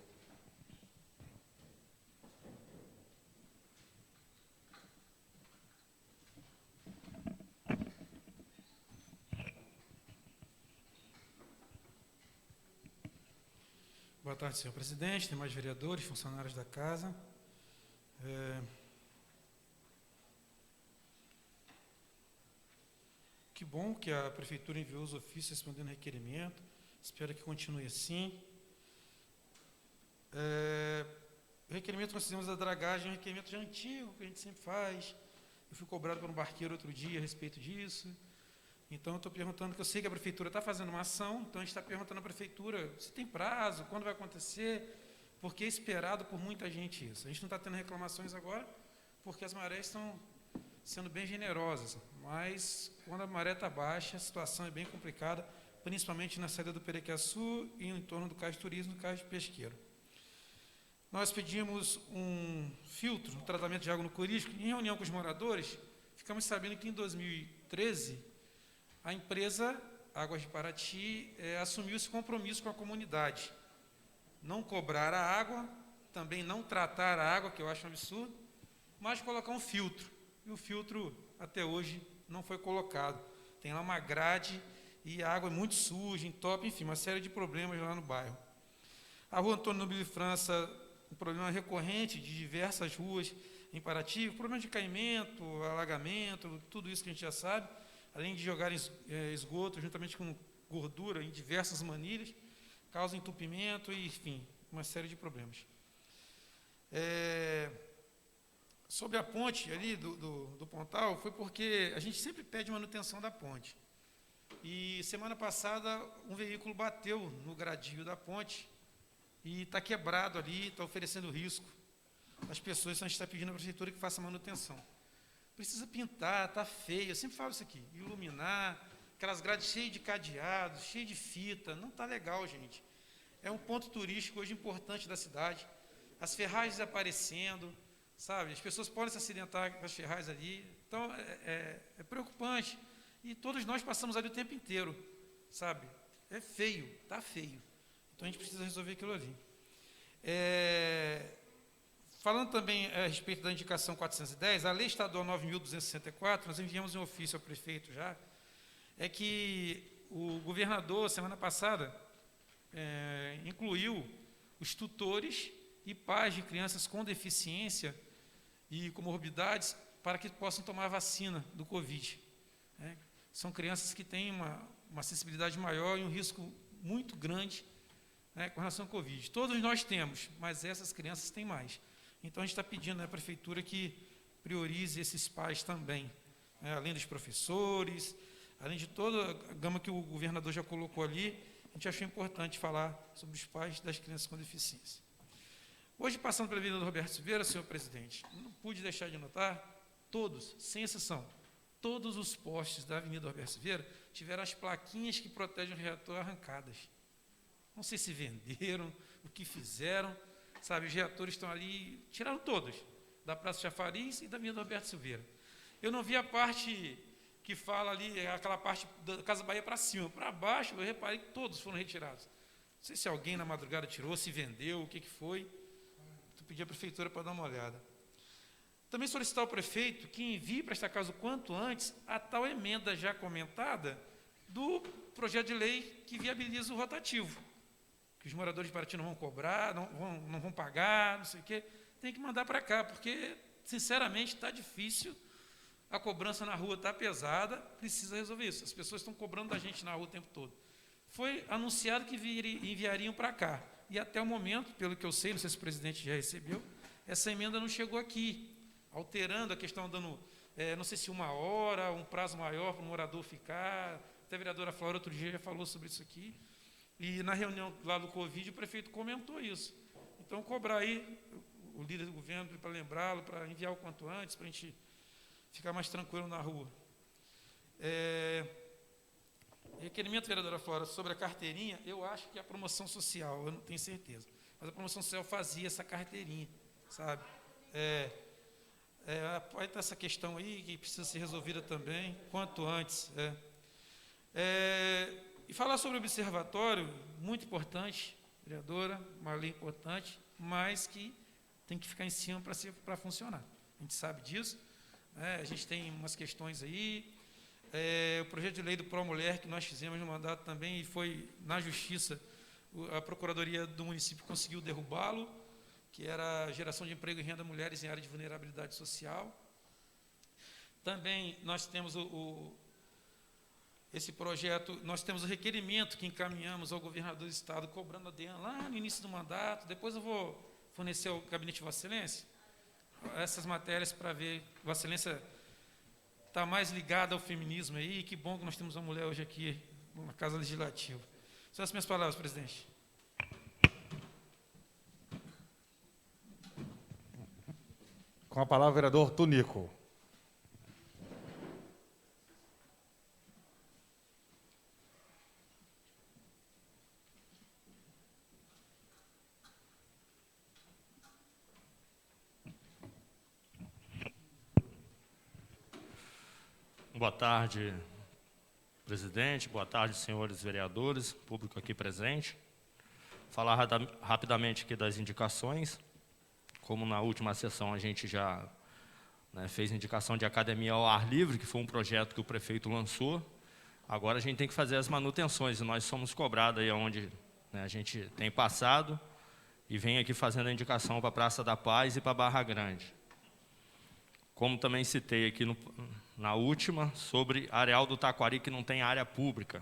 S8: Boa tarde, senhor presidente, demais vereadores, funcionários da casa. Que bom que a prefeitura enviou os ofícios respondendo ao requerimento. Espero que continue assim. O requerimento que nós fizemos da dragagem é um requerimento já antigo, que a gente sempre faz. Eu fui cobrado por um barqueiro outro dia a respeito disso. Então, eu estou perguntando, que eu sei que a prefeitura está fazendo uma ação, então a gente está perguntando à prefeitura se tem prazo, quando vai acontecer, porque é esperado por muita gente isso. A gente não está tendo reclamações agora, porque as marés estão sendo bem generosas, mas quando a maré está baixa, a situação é bem complicada, principalmente na saída do Perequiaçu e em torno do Cais de Turismo e do Cais de Pesqueiro. Nós pedimos um filtro, um tratamento de água no Corisco. Em reunião com os moradores, ficamos sabendo que em 2013, a empresa Águas de Paraty assumiu esse compromisso com a comunidade. Não cobrar a água, também não tratar a água, que eu acho um absurdo, mas colocar um filtro. E o filtro, até hoje, não foi colocado. Tem lá uma grade e a água é muito suja, entope, enfim, uma série de problemas lá no bairro. A rua Antônio Nobile França, um problema recorrente de diversas ruas em Paraty, problema de caimento, alagamento, tudo isso que a gente já sabe, além de jogar esgoto juntamente com gordura em diversas manilhas, causa entupimento e, enfim, uma série de problemas. Sobre a ponte ali do Pontal, foi porque a gente sempre pede manutenção da ponte. E semana passada um veículo bateu no gradil da ponte e está quebrado ali, está oferecendo risco às pessoas, então a gente está pedindo à prefeitura que faça manutenção. Precisa pintar, está feio, eu sempre falo isso aqui, iluminar, aquelas grades cheias de cadeados, cheias de fita, não está legal, gente. É um ponto turístico hoje importante da cidade, as ferragens aparecendo, sabe, as pessoas podem se acidentar com as ferragens ali, então é preocupante, e todos nós passamos ali o tempo inteiro, sabe, é feio, está feio, então a gente precisa resolver aquilo ali. Falando também a respeito da indicação 410, a Lei Estadual 9.264, nós enviamos um ofício ao prefeito já, é que o governador, semana passada, incluiu os tutores e pais de crianças com deficiência e comorbidades para que possam tomar a vacina do Covid. São crianças que têm uma sensibilidade maior e um risco muito grande com relação ao Covid. Todos nós temos, mas essas crianças têm mais. Então, a gente está pedindo à prefeitura que priorize esses pais também, além dos professores, além de toda a gama que o governador já colocou ali, a gente achou importante falar sobre os pais das crianças com deficiência. Hoje, passando pela Avenida do Roberto Silveira, senhor presidente, não pude deixar de notar, todos, sem exceção, todos os postes da Avenida Roberto Silveira tiveram as plaquinhas que protegem o reator arrancadas. Não sei se venderam, o que fizeram, sabe, os reatores estão ali, tiraram todos, da Praça Chafariz e da Avenida Roberto Silveira. Eu não vi a parte que fala ali, aquela parte da Casa Bahia para cima, para baixo, eu reparei que todos foram retirados. Não sei se alguém na madrugada tirou, se vendeu, o que foi. Eu pedi à prefeitura para dar uma olhada. Também solicitar ao prefeito que envie para esta casa o quanto antes a tal emenda já comentada do projeto de lei que viabiliza o rotativo. Que os moradores de Paraty não vão cobrar, não vão pagar, não sei o quê, tem que mandar para cá, porque, sinceramente, está difícil, a cobrança na rua está pesada, precisa resolver isso. As pessoas estão cobrando da gente na rua o tempo todo. Foi anunciado que enviariam para cá, e até o momento, pelo que eu sei, não sei se o presidente já recebeu, essa emenda não chegou aqui, alterando a questão, dando, não sei se 1 hora, um prazo maior para o morador ficar, até a vereadora Flora outro dia já falou sobre isso aqui. E na reunião lá do Covid, o prefeito comentou isso. Então, cobrar aí o líder do governo para lembrá-lo, para enviar o quanto antes, para a gente ficar mais tranquilo na rua. Requerimento, vereadora Flora, sobre a carteirinha, eu acho que é a promoção social, eu não tenho certeza. Mas a promoção social fazia essa carteirinha, sabe? Pode ter essa questão aí que precisa ser resolvida também, quanto antes. E falar sobre o observatório, muito importante, vereadora, uma lei importante, mas que tem que ficar em cima para funcionar. A gente sabe disso, né? A gente tem umas questões aí. O projeto de lei do Pró-Mulher, que nós fizemos no mandato também, e foi na Justiça, a Procuradoria do município conseguiu derrubá-lo, que era a geração de emprego e renda a mulheres em área de vulnerabilidade social. Também nós temos esse projeto, nós temos o requerimento que encaminhamos ao governador do estado, cobrando a DEAN lá no início do mandato. Depois eu vou fornecer ao gabinete de Vossa Excelência essas matérias para ver. Vossa Excelência está mais ligada ao feminismo aí, que bom que nós temos uma mulher hoje aqui na Casa Legislativa. São as minhas palavras, presidente.
S1: Com a palavra, o vereador Tunico.
S9: Boa tarde, presidente. Boa tarde, senhores vereadores, público aqui presente. Falar rapidamente aqui das indicações. Como na última sessão a gente já fez indicação de academia ao ar livre, que foi um projeto que o prefeito lançou, agora a gente tem que fazer as manutenções, e nós somos cobrados aí onde a gente tem passado, e vem aqui fazendo a indicação para a Praça da Paz e para a Barra Grande. Como também citei aqui na última, sobre Areal do Taquari, que não tem área pública,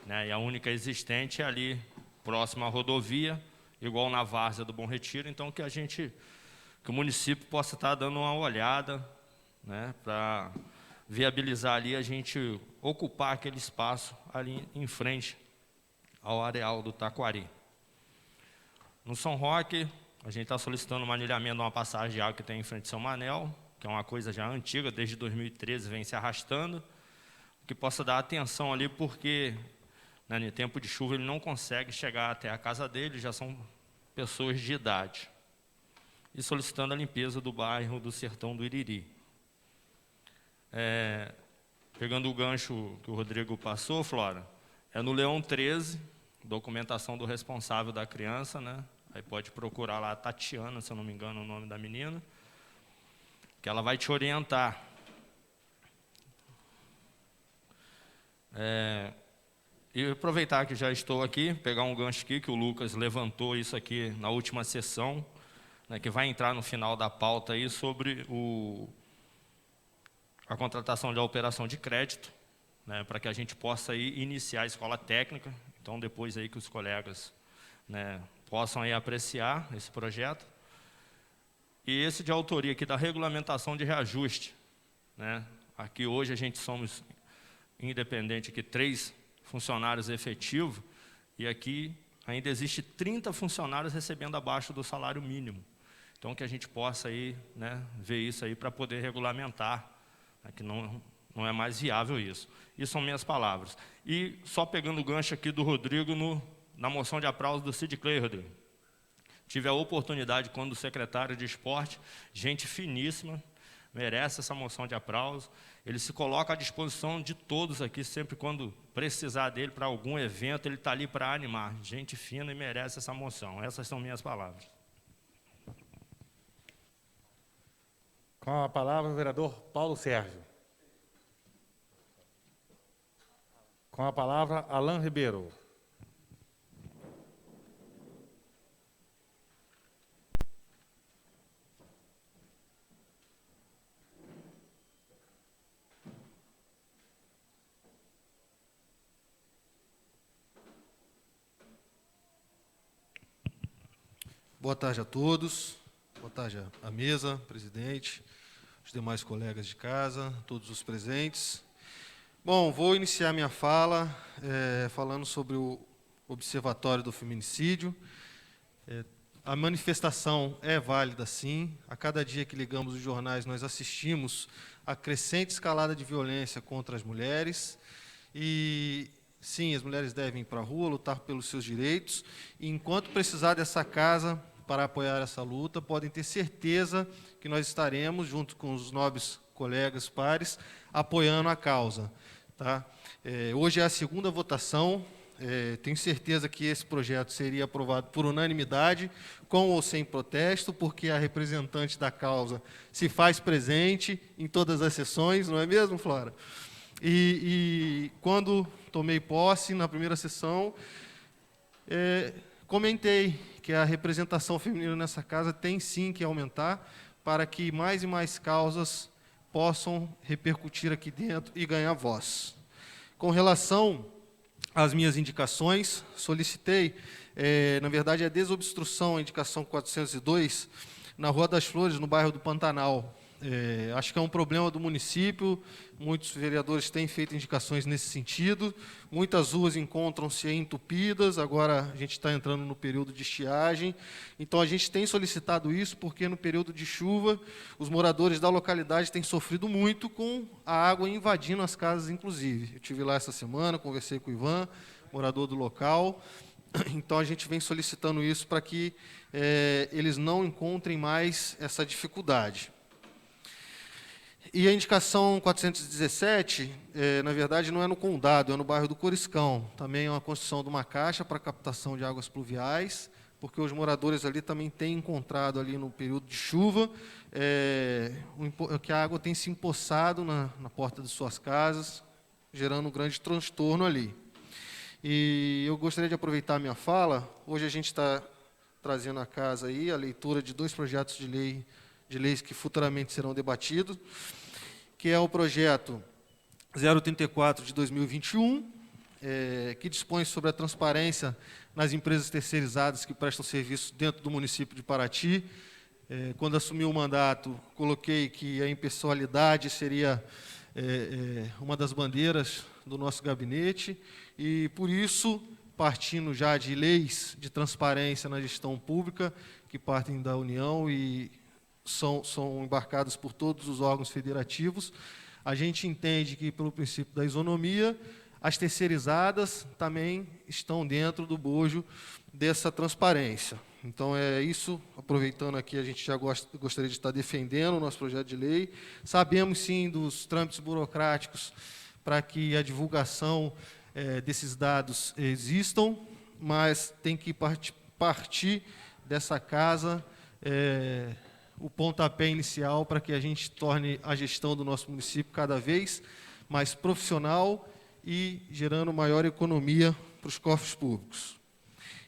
S9: e a única existente é ali, próxima à rodovia, igual na Várzea do Bom Retiro, então que o município possa estar dando uma olhada, para viabilizar ali a gente ocupar aquele espaço ali em frente ao Areal do Taquari. No São Roque, a gente está solicitando um anilhamento de uma passagem de água que tem em frente ao São Manel, que é uma coisa já antiga, desde 2013 vem se arrastando, que possa dar atenção ali, porque no tempo de chuva ele não consegue chegar até a casa dele, já são pessoas de idade. E solicitando a limpeza do bairro do Sertão do Iriri. Pegando o gancho que o Rodrigo passou, Flora, é no Leão 13, documentação do responsável da criança, Aí pode procurar lá a Tatiana, se eu não me engano o nome da menina, que ela vai te orientar. E aproveitar que já estou aqui, pegar um gancho aqui, que o Lucas levantou isso aqui na última sessão, que vai entrar no final da pauta aí, sobre a contratação de operação de crédito, para que a gente possa aí iniciar a escola técnica. Então, depois aí que os colegas possam aí apreciar esse projeto. E esse de autoria aqui da regulamentação de reajuste. Aqui hoje a gente somos independente aqui 3 funcionários efetivos, e aqui ainda existe 30 funcionários recebendo abaixo do salário mínimo. Então, que a gente possa aí, ver isso aí para poder regulamentar, que não é mais viável isso. Isso são minhas palavras. E só pegando o gancho aqui do Rodrigo na moção de aplauso do Cid Clay, Rodrigo. Tive a oportunidade, quando o secretário de esporte, gente finíssima, merece essa moção de aplauso. Ele se coloca à disposição de todos aqui, sempre quando precisar dele para algum evento, ele está ali para animar. Gente fina e merece essa moção. Essas são minhas palavras.
S1: Com a palavra, o vereador Paulo Sérgio. Com a palavra, Alain Ribeiro.
S10: Boa tarde a todos, boa tarde à mesa, presidente, os demais colegas de casa, todos os presentes. Bom, vou iniciar minha fala falando sobre o Observatório do Feminicídio. A manifestação é válida, sim. A cada dia que ligamos os jornais, nós assistimos a crescente escalada de violência contra as mulheres. E, sim, as mulheres devem ir para a rua, lutar pelos seus direitos. E, enquanto precisar dessa casa para apoiar essa luta, podem ter certeza que nós estaremos, junto com os nobres colegas pares, apoiando a causa. Tá? Hoje é a segunda votação. Tenho certeza que esse projeto seria aprovado por unanimidade, com ou sem protesto, porque a representante da causa se faz presente em todas as sessões, não é mesmo, Flora? E quando tomei posse, na primeira sessão, comentei que a representação feminina nessa casa tem sim que aumentar para que mais e mais causas possam repercutir aqui dentro e ganhar voz. Com relação às minhas indicações, solicitei, na verdade, a desobstrução, a indicação 402, na Rua das Flores, no bairro do Pantanal. Acho que é um problema do município, muitos vereadores têm feito indicações nesse sentido, muitas ruas encontram-se entupidas, agora a gente está entrando no período de estiagem, então a gente tem solicitado isso porque no período de chuva os moradores da localidade têm sofrido muito com a água invadindo as casas, inclusive. Eu estive lá essa semana, conversei com o Ivan, morador do local, então a gente vem solicitando isso para que eles não encontrem mais essa dificuldade. E a indicação 417, na verdade, não é no Condado, é no bairro do Coriscão. Também é uma construção de uma caixa para captação de águas pluviais, porque os moradores ali também têm encontrado ali no período de chuva que a água tem se empoçado na porta de suas casas, gerando um grande transtorno ali. E eu gostaria de aproveitar a minha fala. Hoje a gente está trazendo à casa aí a leitura de 2 projetos de leis que futuramente serão debatidos, que é o projeto 034 de 2021, que dispõe sobre a transparência nas empresas terceirizadas que prestam serviço dentro do município de Paraty. Quando assumi o mandato, coloquei que a impessoalidade seria uma das bandeiras do nosso gabinete, e, por isso, partindo já de leis de transparência na gestão pública, que partem da União e são embarcados por todos os órgãos federativos, a gente entende que, pelo princípio da isonomia, as terceirizadas também estão dentro do bojo dessa transparência. Então, é isso. Aproveitando aqui, a gente já gostaria de estar defendendo o nosso projeto de lei. Sabemos, sim, dos trâmites burocráticos para que a divulgação desses dados existam, mas tem que partir dessa casa o pontapé inicial para que a gente torne a gestão do nosso município cada vez mais profissional e gerando maior economia para os cofres públicos.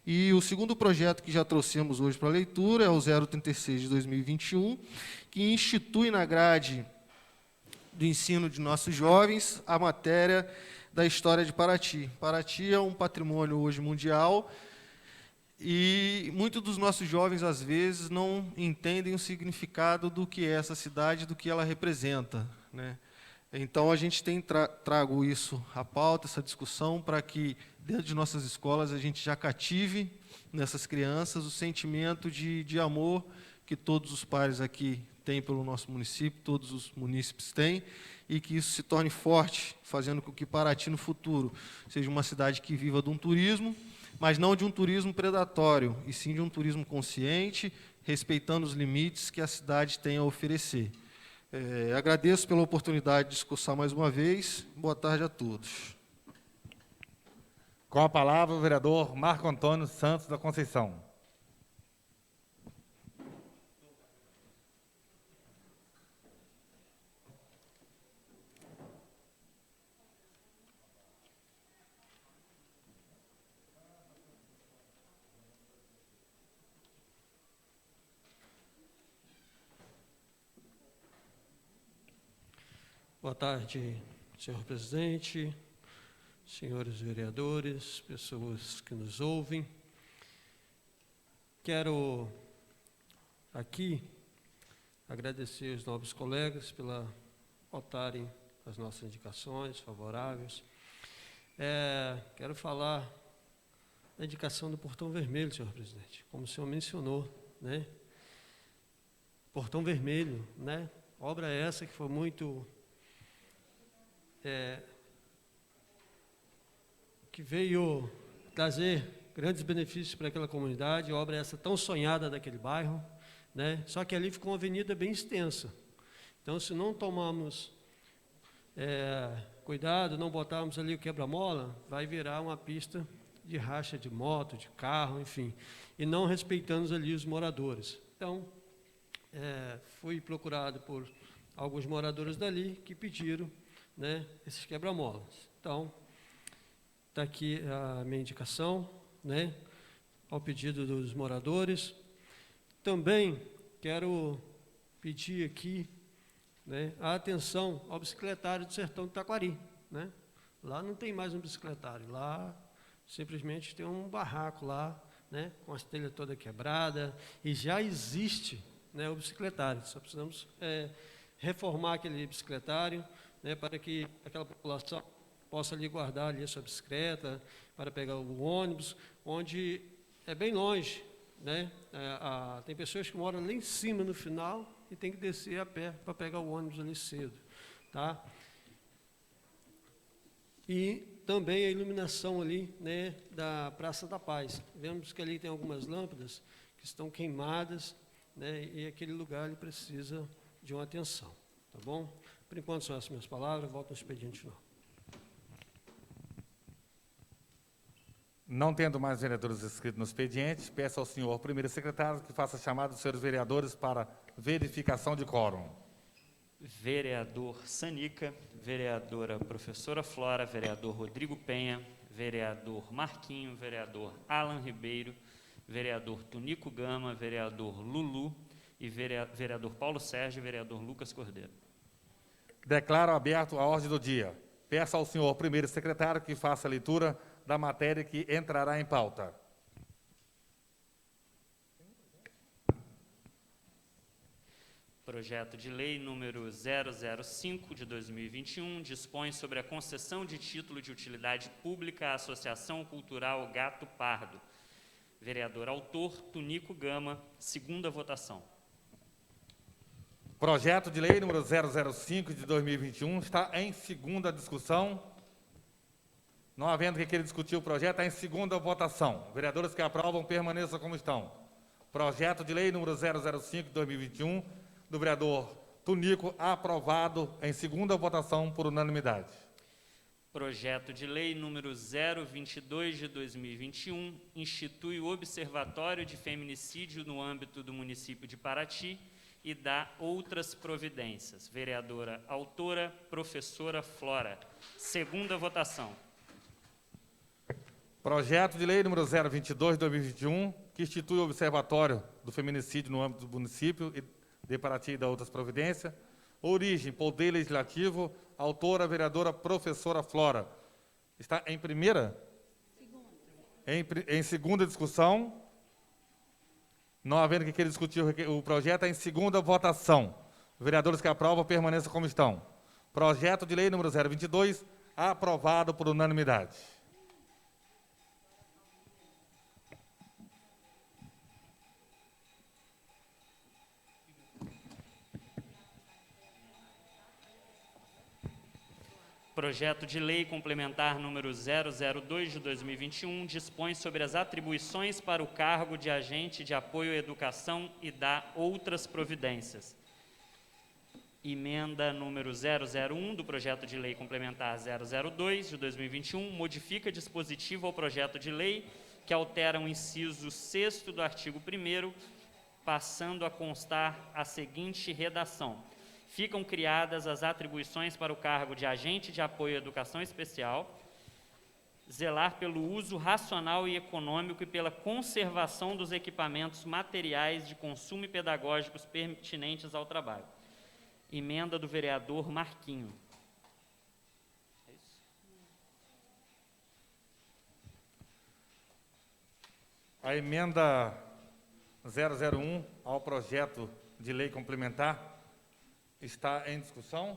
S10: E o segundo projeto que já trouxemos hoje para a leitura é o 036 de 2021, que institui na grade do ensino de nossos jovens a matéria da história de Paraty. Paraty é um patrimônio hoje mundial, e muitos dos nossos jovens, às vezes, não entendem o significado do que é essa cidade, do que ela representa, né? Então, a gente tem trago isso à pauta, essa discussão, para que, dentro de nossas escolas, a gente já cative nessas crianças o sentimento de amor que todos os pares aqui têm pelo nosso município, todos os munícipes têm, e que isso se torne forte, fazendo com que Paraty, no futuro, seja uma cidade que viva de um turismo, mas não de um turismo predatório, e sim de um turismo consciente, respeitando os limites que a cidade tem a oferecer. Agradeço pela oportunidade de discursar mais uma vez. Boa tarde a todos.
S1: Com a palavra, o vereador Marco Antônio Santos da Conceição.
S3: Boa tarde, senhor presidente, senhores vereadores, pessoas que nos ouvem. Quero aqui agradecer os nobres colegas pela votarem as nossas indicações favoráveis. Quero falar da indicação do Portão Vermelho, senhor presidente, como o senhor mencionou, né? Portão Vermelho, né? Obra essa que foi muito... que veio trazer grandes benefícios para aquela comunidade, obra essa tão sonhada daquele bairro, né? Só que ali ficou uma avenida bem extensa. Então, se não tomarmos cuidado, não botarmos ali o quebra-mola, vai virar uma pista de racha de moto, de carro, enfim, e não respeitando ali os moradores. Então, fui procurado por alguns moradores dali que pediram, né, esses quebra-molas. Então, está aqui a minha indicação, né, ao pedido dos moradores. Também quero pedir aqui, né, a atenção ao bicicletário do Sertão do Taquari, né? Lá não tem mais um bicicletário, lá simplesmente tem um barraco lá, né, com as telhas toda quebrada, e já existe, né, o bicicletário. Só precisamos reformar aquele bicicletário, né, para que aquela população possa ali guardar ali a sua bicicleta para pegar o ônibus, onde é bem longe, né? Tem pessoas que moram lá em cima no final e tem que descer a pé para pegar o ônibus ali cedo, tá? E também a iluminação ali, né, da Praça da Paz. Vemos que ali tem algumas lâmpadas que estão queimadas, né, e aquele lugar ele precisa de uma atenção, tá bom? Por enquanto são essas minhas palavras, volto ao expediente final.
S1: Não tendo mais vereadores inscritos no expediente, peço ao senhor primeiro secretário que faça a chamada dos senhores vereadores para verificação de quórum.
S2: Vereador Sanica, vereadora professora Flora, vereador Rodrigo Penha, vereador Marquinho, vereador Alan Ribeiro, vereador Tunico Gama, vereador Lulu e vereador Paulo Sérgio e vereador Lucas Cordeiro.
S1: Declaro aberto a ordem do dia. Peço ao senhor primeiro secretário que faça a leitura da matéria que entrará em pauta.
S2: Projeto de lei número 005 de 2021 dispõe sobre a concessão de título de utilidade pública à Associação Cultural Gato Pardo. Vereador autor, Tunico Gama, segunda votação.
S1: Projeto de lei número 005 de 2021 está em segunda discussão. Não havendo que queira discutir o projeto, está em segunda votação. Vereadores que aprovam, permaneçam como estão. Projeto de lei número 005 de 2021, do vereador Tunico, aprovado em segunda votação por unanimidade.
S2: Projeto de lei número 022 de 2021, institui o Observatório de Feminicídio no âmbito do município de Paraty e dá outras providências. Vereadora autora, professora Flora. Segunda votação.
S1: Projeto de lei número 022 de 2021, que institui o Observatório do Feminicídio no âmbito do município de Paraty e da outras providências. Origem, Poder Legislativo, autora, vereadora, professora Flora. Está em primeira? Em segunda discussão. Não havendo que queira discutir o projeto, é em segunda votação. Vereadores que aprovam, permaneçam como estão. Projeto de lei número 022, aprovado por unanimidade.
S2: Projeto de lei complementar número 002 de 2021 dispõe sobre as atribuições para o cargo de agente de apoio à educação e dá outras providências. Emenda número 001 do projeto de lei complementar 002 de 2021 modifica dispositivo ao projeto de lei que altera o inciso 6º do artigo 1º, passando a constar a seguinte redação: ficam criadas as atribuições para o cargo de agente de apoio à educação especial, zelar pelo uso racional e econômico e pela conservação dos equipamentos materiais de consumo e pedagógicos pertinentes ao trabalho. Emenda do vereador Marquinho. É isso?
S1: A emenda 001 ao projeto de lei complementar está em discussão.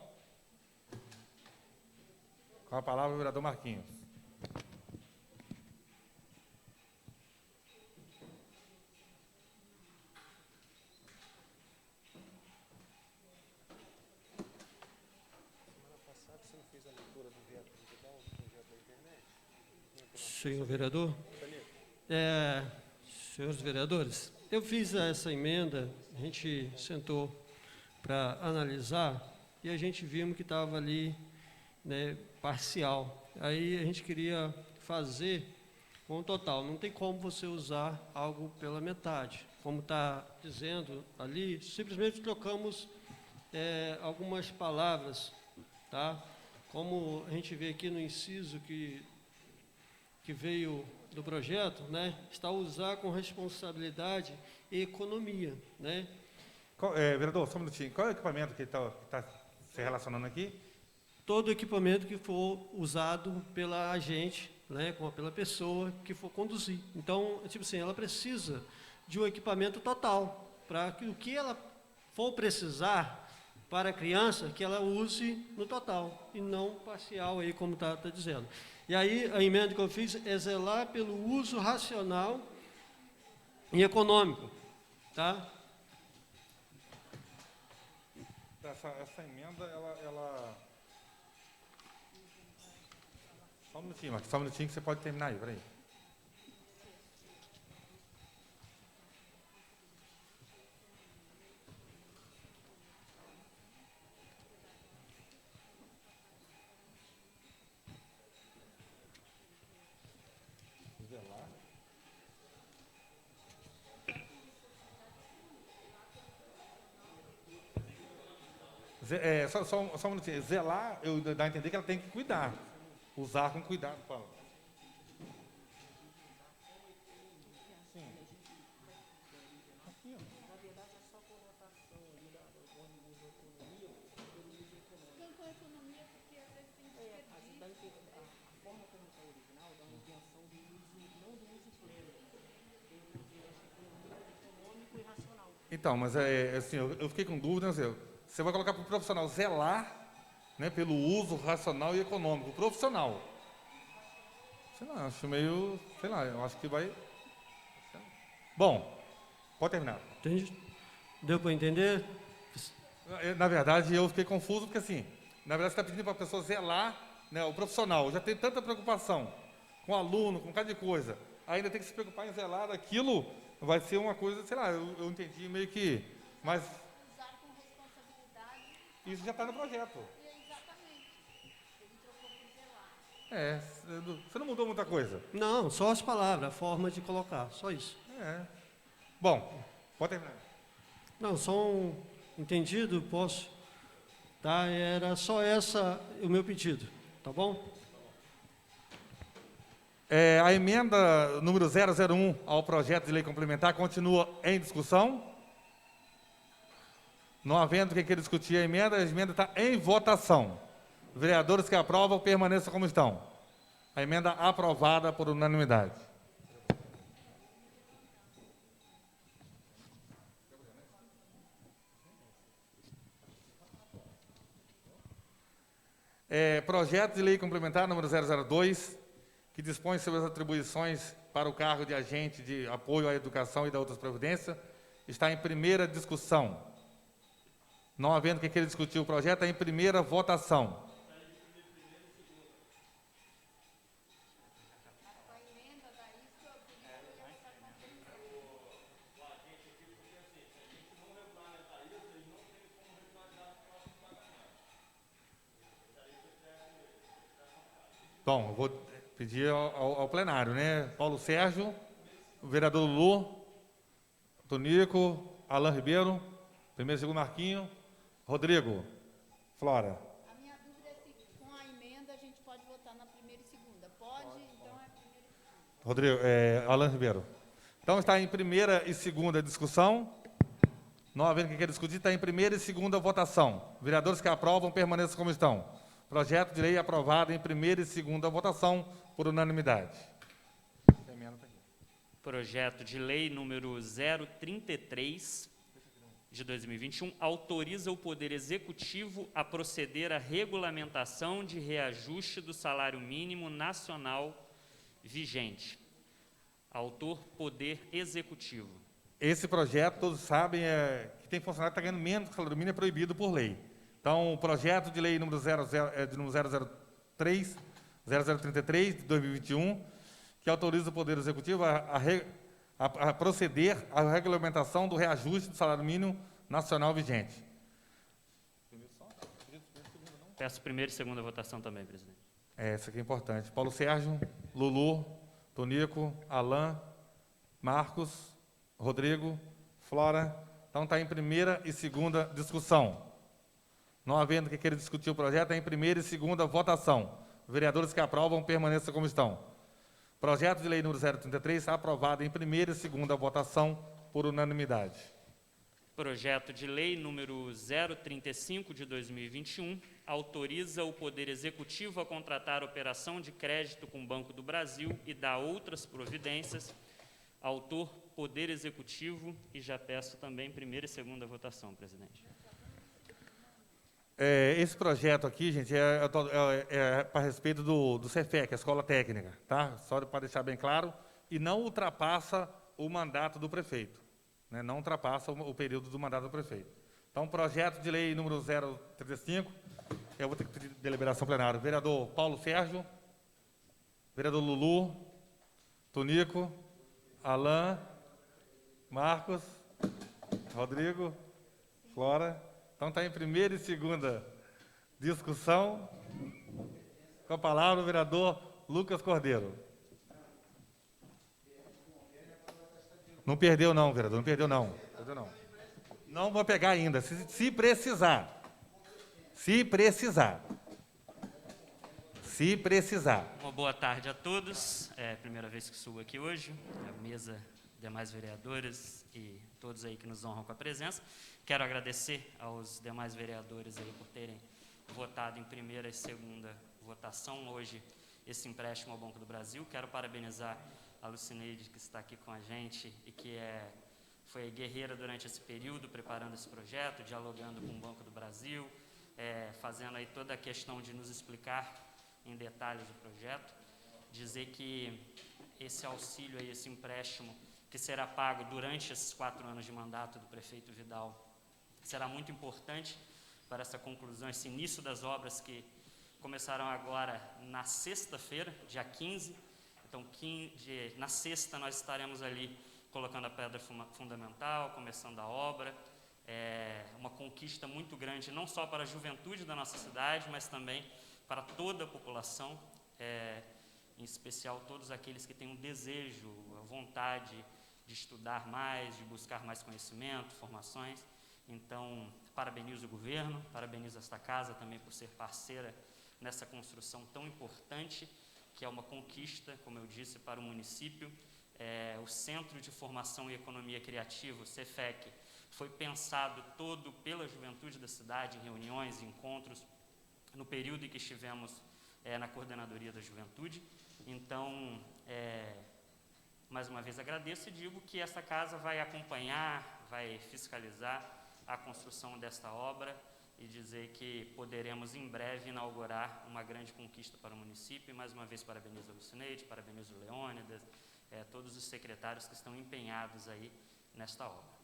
S1: Com a palavra o vereador Marquinhos.
S3: Senhor vereador, senhores vereadores, eu fiz essa emenda, a gente sentou para analisar e a gente vimos que estava ali, né, parcial. Aí a gente queria fazer com o total. Não tem como você usar algo pela metade. Como está dizendo ali, simplesmente trocamos algumas palavras, tá? Como a gente vê aqui no inciso que veio do projeto, né? Está usar com responsabilidade e economia, né?
S1: Vereador, só um minutinho. Qual é o equipamento que está se relacionando aqui?
S3: Todo equipamento que for usado pela agente, né, pela pessoa que for conduzir. Então, tipo assim, ela precisa de um equipamento total, para que o que ela for precisar para a criança, que ela use no total, e não parcial, aí, como está dizendo. E aí, a emenda que eu fiz é zelar pelo uso racional e econômico, tá?
S1: Essa emenda, ela... Só um minutinho, Marcos, só um minutinho que você pode terminar aí, peraí. Só um minutinho. Zelar, eu dá a entender que ela tem que cuidar. Usar com cuidado, fala. Sim. Aqui, ó.
S6: Não com economia, porque às vezes tem que ter a forma como está original dá uma intenção de uso, não do uso pleno. Econômico e racional.
S1: Então, mas assim, eu fiquei com dúvida, não sei. Você vai colocar para o profissional zelar, né, pelo uso racional e econômico. Profissional. Sei lá, acho meio... Sei lá, eu acho que vai... Bom, pode terminar.
S3: Entende? Deu para entender?
S1: Na verdade, eu fiquei confuso, porque assim, na verdade você está pedindo para a pessoa zelar, né, o profissional já tem tanta preocupação com o aluno, com cada coisa, ainda tem que se preocupar em zelar aquilo, vai ser uma coisa, sei lá, eu entendi meio que... Mas
S6: Usar com responsabilidade.
S1: isso já está no projeto.
S6: Exatamente. Ele trocou por zelar.
S1: Você não mudou muita coisa.
S3: Não, só as palavras, a forma de colocar, só isso.
S1: Bom, pode terminar.
S3: Não, só um entendido, posso? Tá, era só o meu pedido, tá bom?
S1: A emenda número 001 ao projeto de lei complementar continua em discussão. Não havendo quem queira discutir a emenda está em votação. Vereadores que aprovam, permaneçam como estão. A emenda aprovada por unanimidade. Projeto de lei complementar número 002, que dispõe sobre as atribuições para o cargo de agente de apoio à educação e da outras providências, está em primeira discussão. Não havendo quem queira discutir o projeto, está em primeira votação. Bom, eu vou pedir ao plenário, né? Paulo Sérgio, o vereador Lulu, Tonico, Alain Ribeiro, primeiro e segundo Marquinho, Rodrigo, Flora.
S6: A minha dúvida é se com a emenda a gente pode votar na primeira e segunda. Pode. Então é primeira e segunda.
S1: Rodrigo, Alain Ribeiro. Então está em primeira e segunda discussão. Não havendo quem queira discutir, está em primeira e segunda votação. Vereadores que aprovam, permaneçam como estão. Projeto de lei aprovado em primeira e segunda votação por unanimidade.
S2: Projeto de lei número 033 de 2021 autoriza o Poder Executivo a proceder à regulamentação de reajuste do salário mínimo nacional vigente. Autor, Poder Executivo.
S1: Esse projeto, todos sabem, que tem funcionário que está ganhando menos que o salário mínimo, é proibido por lei. Então, o projeto de lei número 033 de 2021 que autoriza o Poder Executivo a proceder à regulamentação do reajuste do salário mínimo nacional vigente.
S2: Peço primeira e segunda votação também, presidente.
S1: Isso aqui é importante. Paulo Sérgio, Lulu, Tonico, Alain, Marcos, Rodrigo, Flora. Então está em primeira e segunda discussão. Não havendo que queira discutir o projeto, está em primeira e segunda votação. Vereadores que aprovam, permaneçam como estão. Projeto de lei número 033, aprovado em primeira e segunda votação por unanimidade.
S2: Projeto de lei número 035 de 2021 autoriza o Poder Executivo a contratar operação de crédito com o Banco do Brasil e dá outras providências. Autor, Poder Executivo, e já peço também primeira e segunda votação, presidente.
S1: Esse projeto aqui, gente, é para respeito do Cefec, a Escola Técnica, tá? Só para deixar bem claro, e não ultrapassa o mandato do prefeito, né? Não ultrapassa o período do mandato do prefeito. Então, projeto de lei número 035, eu vou ter que pedir deliberação plenária. Vereador Paulo Sérgio, vereador Lulu, Tonico, Alain, Marcos, Rodrigo, Flora. Então está em primeira e segunda discussão. Com a palavra o vereador Lucas Cordeiro. Não perdeu não, vereador, não perdeu não. Não vou pegar ainda, se precisar. Se precisar. Se precisar.
S2: Uma boa tarde a todos. É a primeira vez que subo aqui hoje. A mesa, demais vereadores e todos aí que nos honram com a presença. Quero agradecer aos demais vereadores aí por terem votado em primeira e segunda votação hoje esse empréstimo ao Banco do Brasil. Quero parabenizar a Lucineide, que está aqui com a gente e que foi guerreira durante esse período, preparando esse projeto, dialogando com o Banco do Brasil, fazendo aí toda a questão de nos explicar em detalhes o projeto. Dizer que esse auxílio aí, esse empréstimo que será pago durante esses 4 anos de mandato do prefeito Vidal, será muito importante para essa conclusão, esse início das obras que começarão agora na sexta-feira, dia 15. Então, na sexta, nós estaremos ali colocando a pedra fundamental, começando a obra. É uma conquista muito grande, não só para a juventude da nossa cidade, mas também para toda a população, em especial todos aqueles que têm um desejo, a vontade de estudar mais, de buscar mais conhecimento, formações. Então, parabenizo o governo, parabenizo esta casa também por ser parceira nessa construção tão importante, que é uma conquista, como eu disse, para o município. O Centro de Formação e Economia Criativa, o Cefec, foi pensado todo pela juventude da cidade, em reuniões, encontros, no período em que estivemos na Coordenadoria da Juventude. Então, mais uma vez agradeço e digo que essa casa vai acompanhar, vai fiscalizar a construção desta obra e dizer que poderemos em breve inaugurar uma grande conquista para o município. E mais uma vez parabenizo a Lucineide, parabenizo o Leônidas, todos os secretários que estão empenhados aí nesta obra.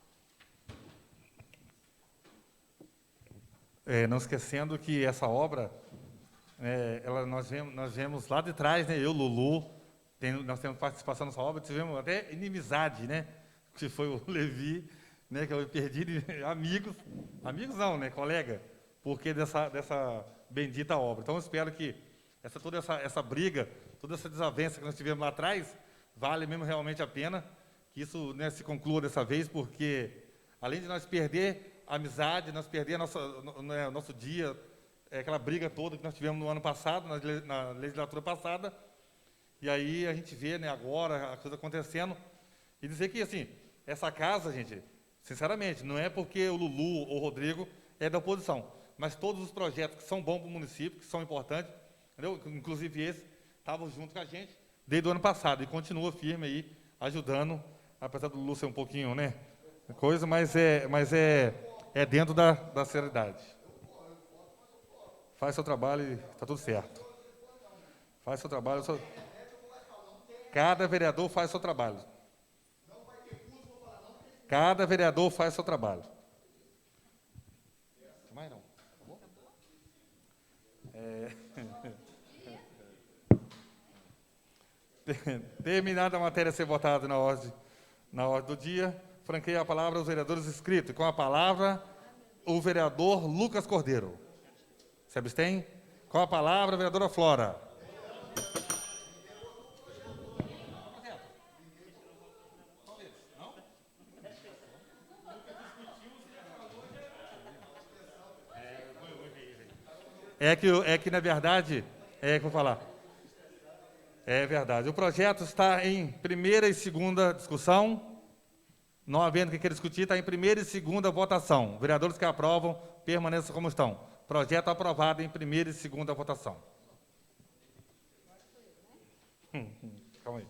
S1: Não esquecendo que essa obra, nós vemos lá de trás, né, eu, Lulu, nós temos participação nessa obra, tivemos até inimizade, né, que foi o Levi, né, que eu perdi amigos não, né, colega, porque dessa bendita obra. Então, eu espero que toda essa briga, toda essa desavença que nós tivemos lá atrás, vale mesmo realmente a pena, que isso, né, se conclua dessa vez, porque, além de nós perder a amizade, nós perder nosso dia, aquela briga toda que nós tivemos no ano passado, na legislatura passada, e aí a gente vê, né, agora a coisa acontecendo, e dizer que, assim, essa casa, gente, sinceramente, não é porque o Lulu ou o Rodrigo é da oposição, mas todos os projetos que são bons para o município, que são importantes, entendeu? Inclusive esse, estavam junto com a gente desde o ano passado e continua firme aí, ajudando, apesar do Lulu ser um pouquinho, né, coisa, mas é dentro da seriedade. Faz seu trabalho e está tudo certo. Faz seu trabalho. Cada vereador faz seu trabalho. Cada vereador faz seu trabalho. Mais não. Acabou? Terminada a matéria a ser votada na ordem do dia, franqueio a palavra aos vereadores inscritos. Com a palavra, o vereador Lucas Cordeiro. Se abstém? Com a palavra, a vereadora Flora. É que na verdade, vou falar. É verdade. O projeto está em primeira e segunda discussão. Não havendo que queira discutir, está em primeira e segunda votação. Vereadores que aprovam, permaneçam como estão. Projeto aprovado em primeira e segunda votação. Calma aí.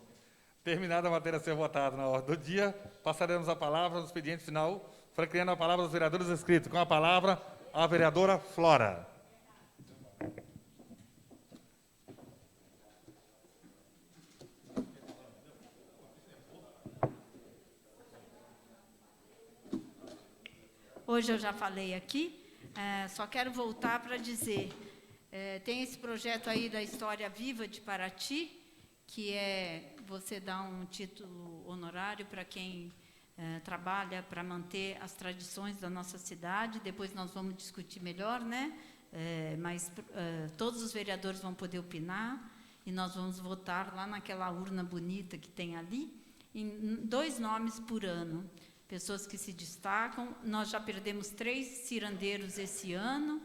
S1: Terminada a matéria a ser votada na ordem do dia, passaremos a palavra no expediente final, franqueando a palavra aos vereadores inscritos. Com a palavra, a vereadora Flora.
S7: Hoje eu já falei aqui, só quero voltar para dizer, tem esse projeto aí da História Viva de Paraty, que é você dar um título honorário para quem trabalha para manter as tradições da nossa cidade. Depois nós vamos discutir melhor, né? Mas todos os vereadores vão poder opinar e nós vamos votar lá naquela urna bonita que tem ali, em 2 nomes por ano. Pessoas que se destacam. Nós já perdemos 3 cirandeiros esse ano,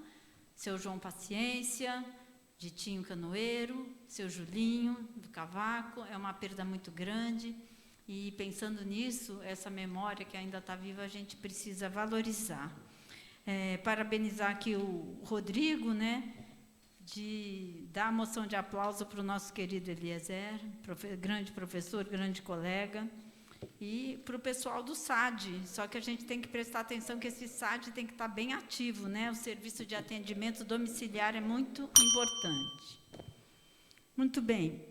S7: seu João Paciência, Ditinho Canoeiro, seu Julinho, do Cavaco. É uma perda muito grande e, pensando nisso, essa memória que ainda está viva, a gente precisa valorizar. Parabenizar aqui o Rodrigo, né, de dar a moção de aplauso para o nosso querido Eliezer, grande professor, grande colega, e para o pessoal do SAD, só que a gente tem que prestar atenção que esse SAD tem que estar bem ativo, né? O serviço de atendimento domiciliar é muito importante. Muito bem,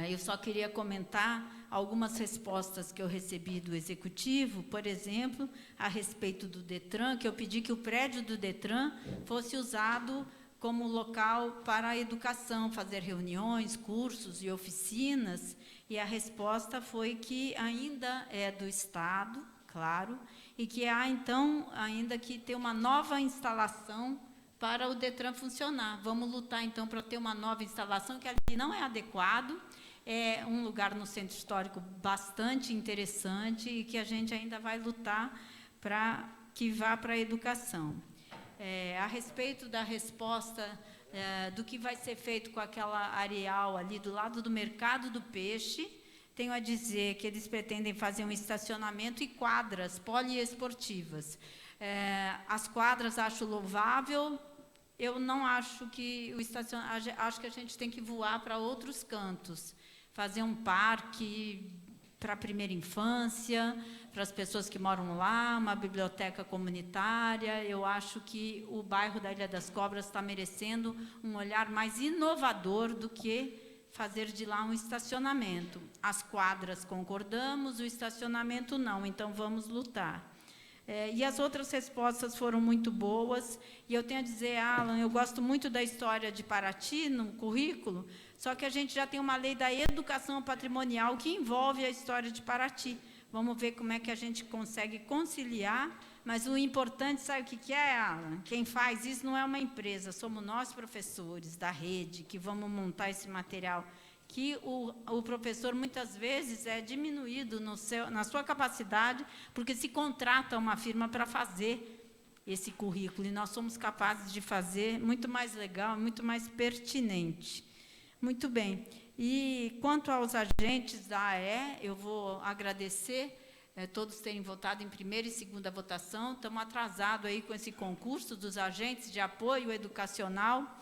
S7: eu só queria comentar algumas respostas que eu recebi do Executivo, por exemplo, a respeito do DETRAN, que eu pedi que o prédio do DETRAN fosse usado como local para a educação, fazer reuniões, cursos e oficinas, e a resposta foi que ainda é do Estado, claro, e que há, então, ainda que ter uma nova instalação para o DETRAN funcionar. Vamos lutar, então, para ter uma nova instalação, que ali não é adequado, é um lugar no centro histórico bastante interessante e que a gente ainda vai lutar para que vá para a educação. A respeito da resposta do que vai ser feito com aquela areal ali do lado do Mercado do Peixe, tenho a dizer que eles pretendem fazer um estacionamento e quadras poliesportivas. As quadras acho louvável, eu não acho que acho que a gente tem que voar para outros cantos, fazer um parque para a primeira infância, para as pessoas que moram lá, uma biblioteca comunitária. Eu acho que o bairro da Ilha das Cobras está merecendo um olhar mais inovador do que fazer de lá um estacionamento. As quadras concordamos, o estacionamento não, então vamos lutar. E as outras respostas foram muito boas, e eu tenho a dizer, Alan, eu gosto muito da história de Paraty no currículo, só que a gente já tem uma lei da educação patrimonial que envolve a história de Paraty. Vamos ver como é que a gente consegue conciliar, mas o importante, sabe o que é, Alan? Quem faz isso não é uma empresa, somos nós, professores da rede, que vamos montar esse material, que o professor, muitas vezes, é diminuído na sua capacidade, porque se contrata uma firma para fazer esse currículo, e nós somos capazes de fazer muito mais legal, muito mais pertinente. Muito bem. E, quanto aos agentes da AE, eu vou agradecer todos terem votado em primeira e segunda votação. Estamos atrasados aí com esse concurso dos agentes de apoio educacional,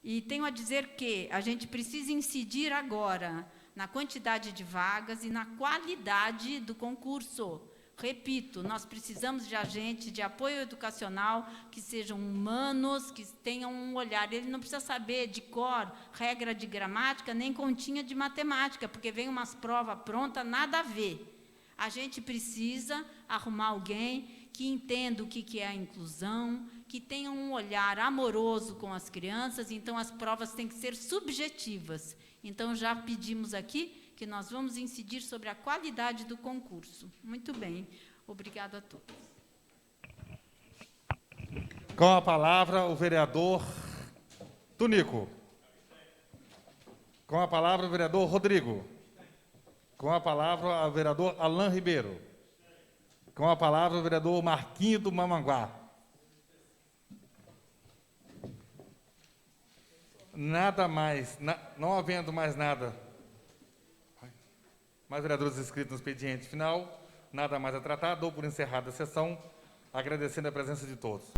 S7: e tenho a dizer que a gente precisa incidir agora na quantidade de vagas e na qualidade do concurso. Repito, nós precisamos de agentes de apoio educacional que sejam humanos, que tenham um olhar. Ele não precisa saber de cor, regra de gramática, nem continha de matemática, porque vem umas provas prontas, nada a ver. A gente precisa arrumar alguém que entenda o que é a inclusão, que tenha um olhar amoroso com as crianças, então as provas têm que ser subjetivas. Então, já pedimos aqui que nós vamos incidir sobre a qualidade do concurso. Muito bem. Obrigada a todos.
S1: Com a palavra, o vereador Tunico. Com a palavra, o vereador Rodrigo. Com a palavra, o vereador Alain Ribeiro. Com a palavra, o vereador Marquinho do Mamanguá. Nada mais, não havendo mais nada. Mais vereadores inscritos no expediente final, nada mais a tratar, dou por encerrada a sessão, agradecendo a presença de todos.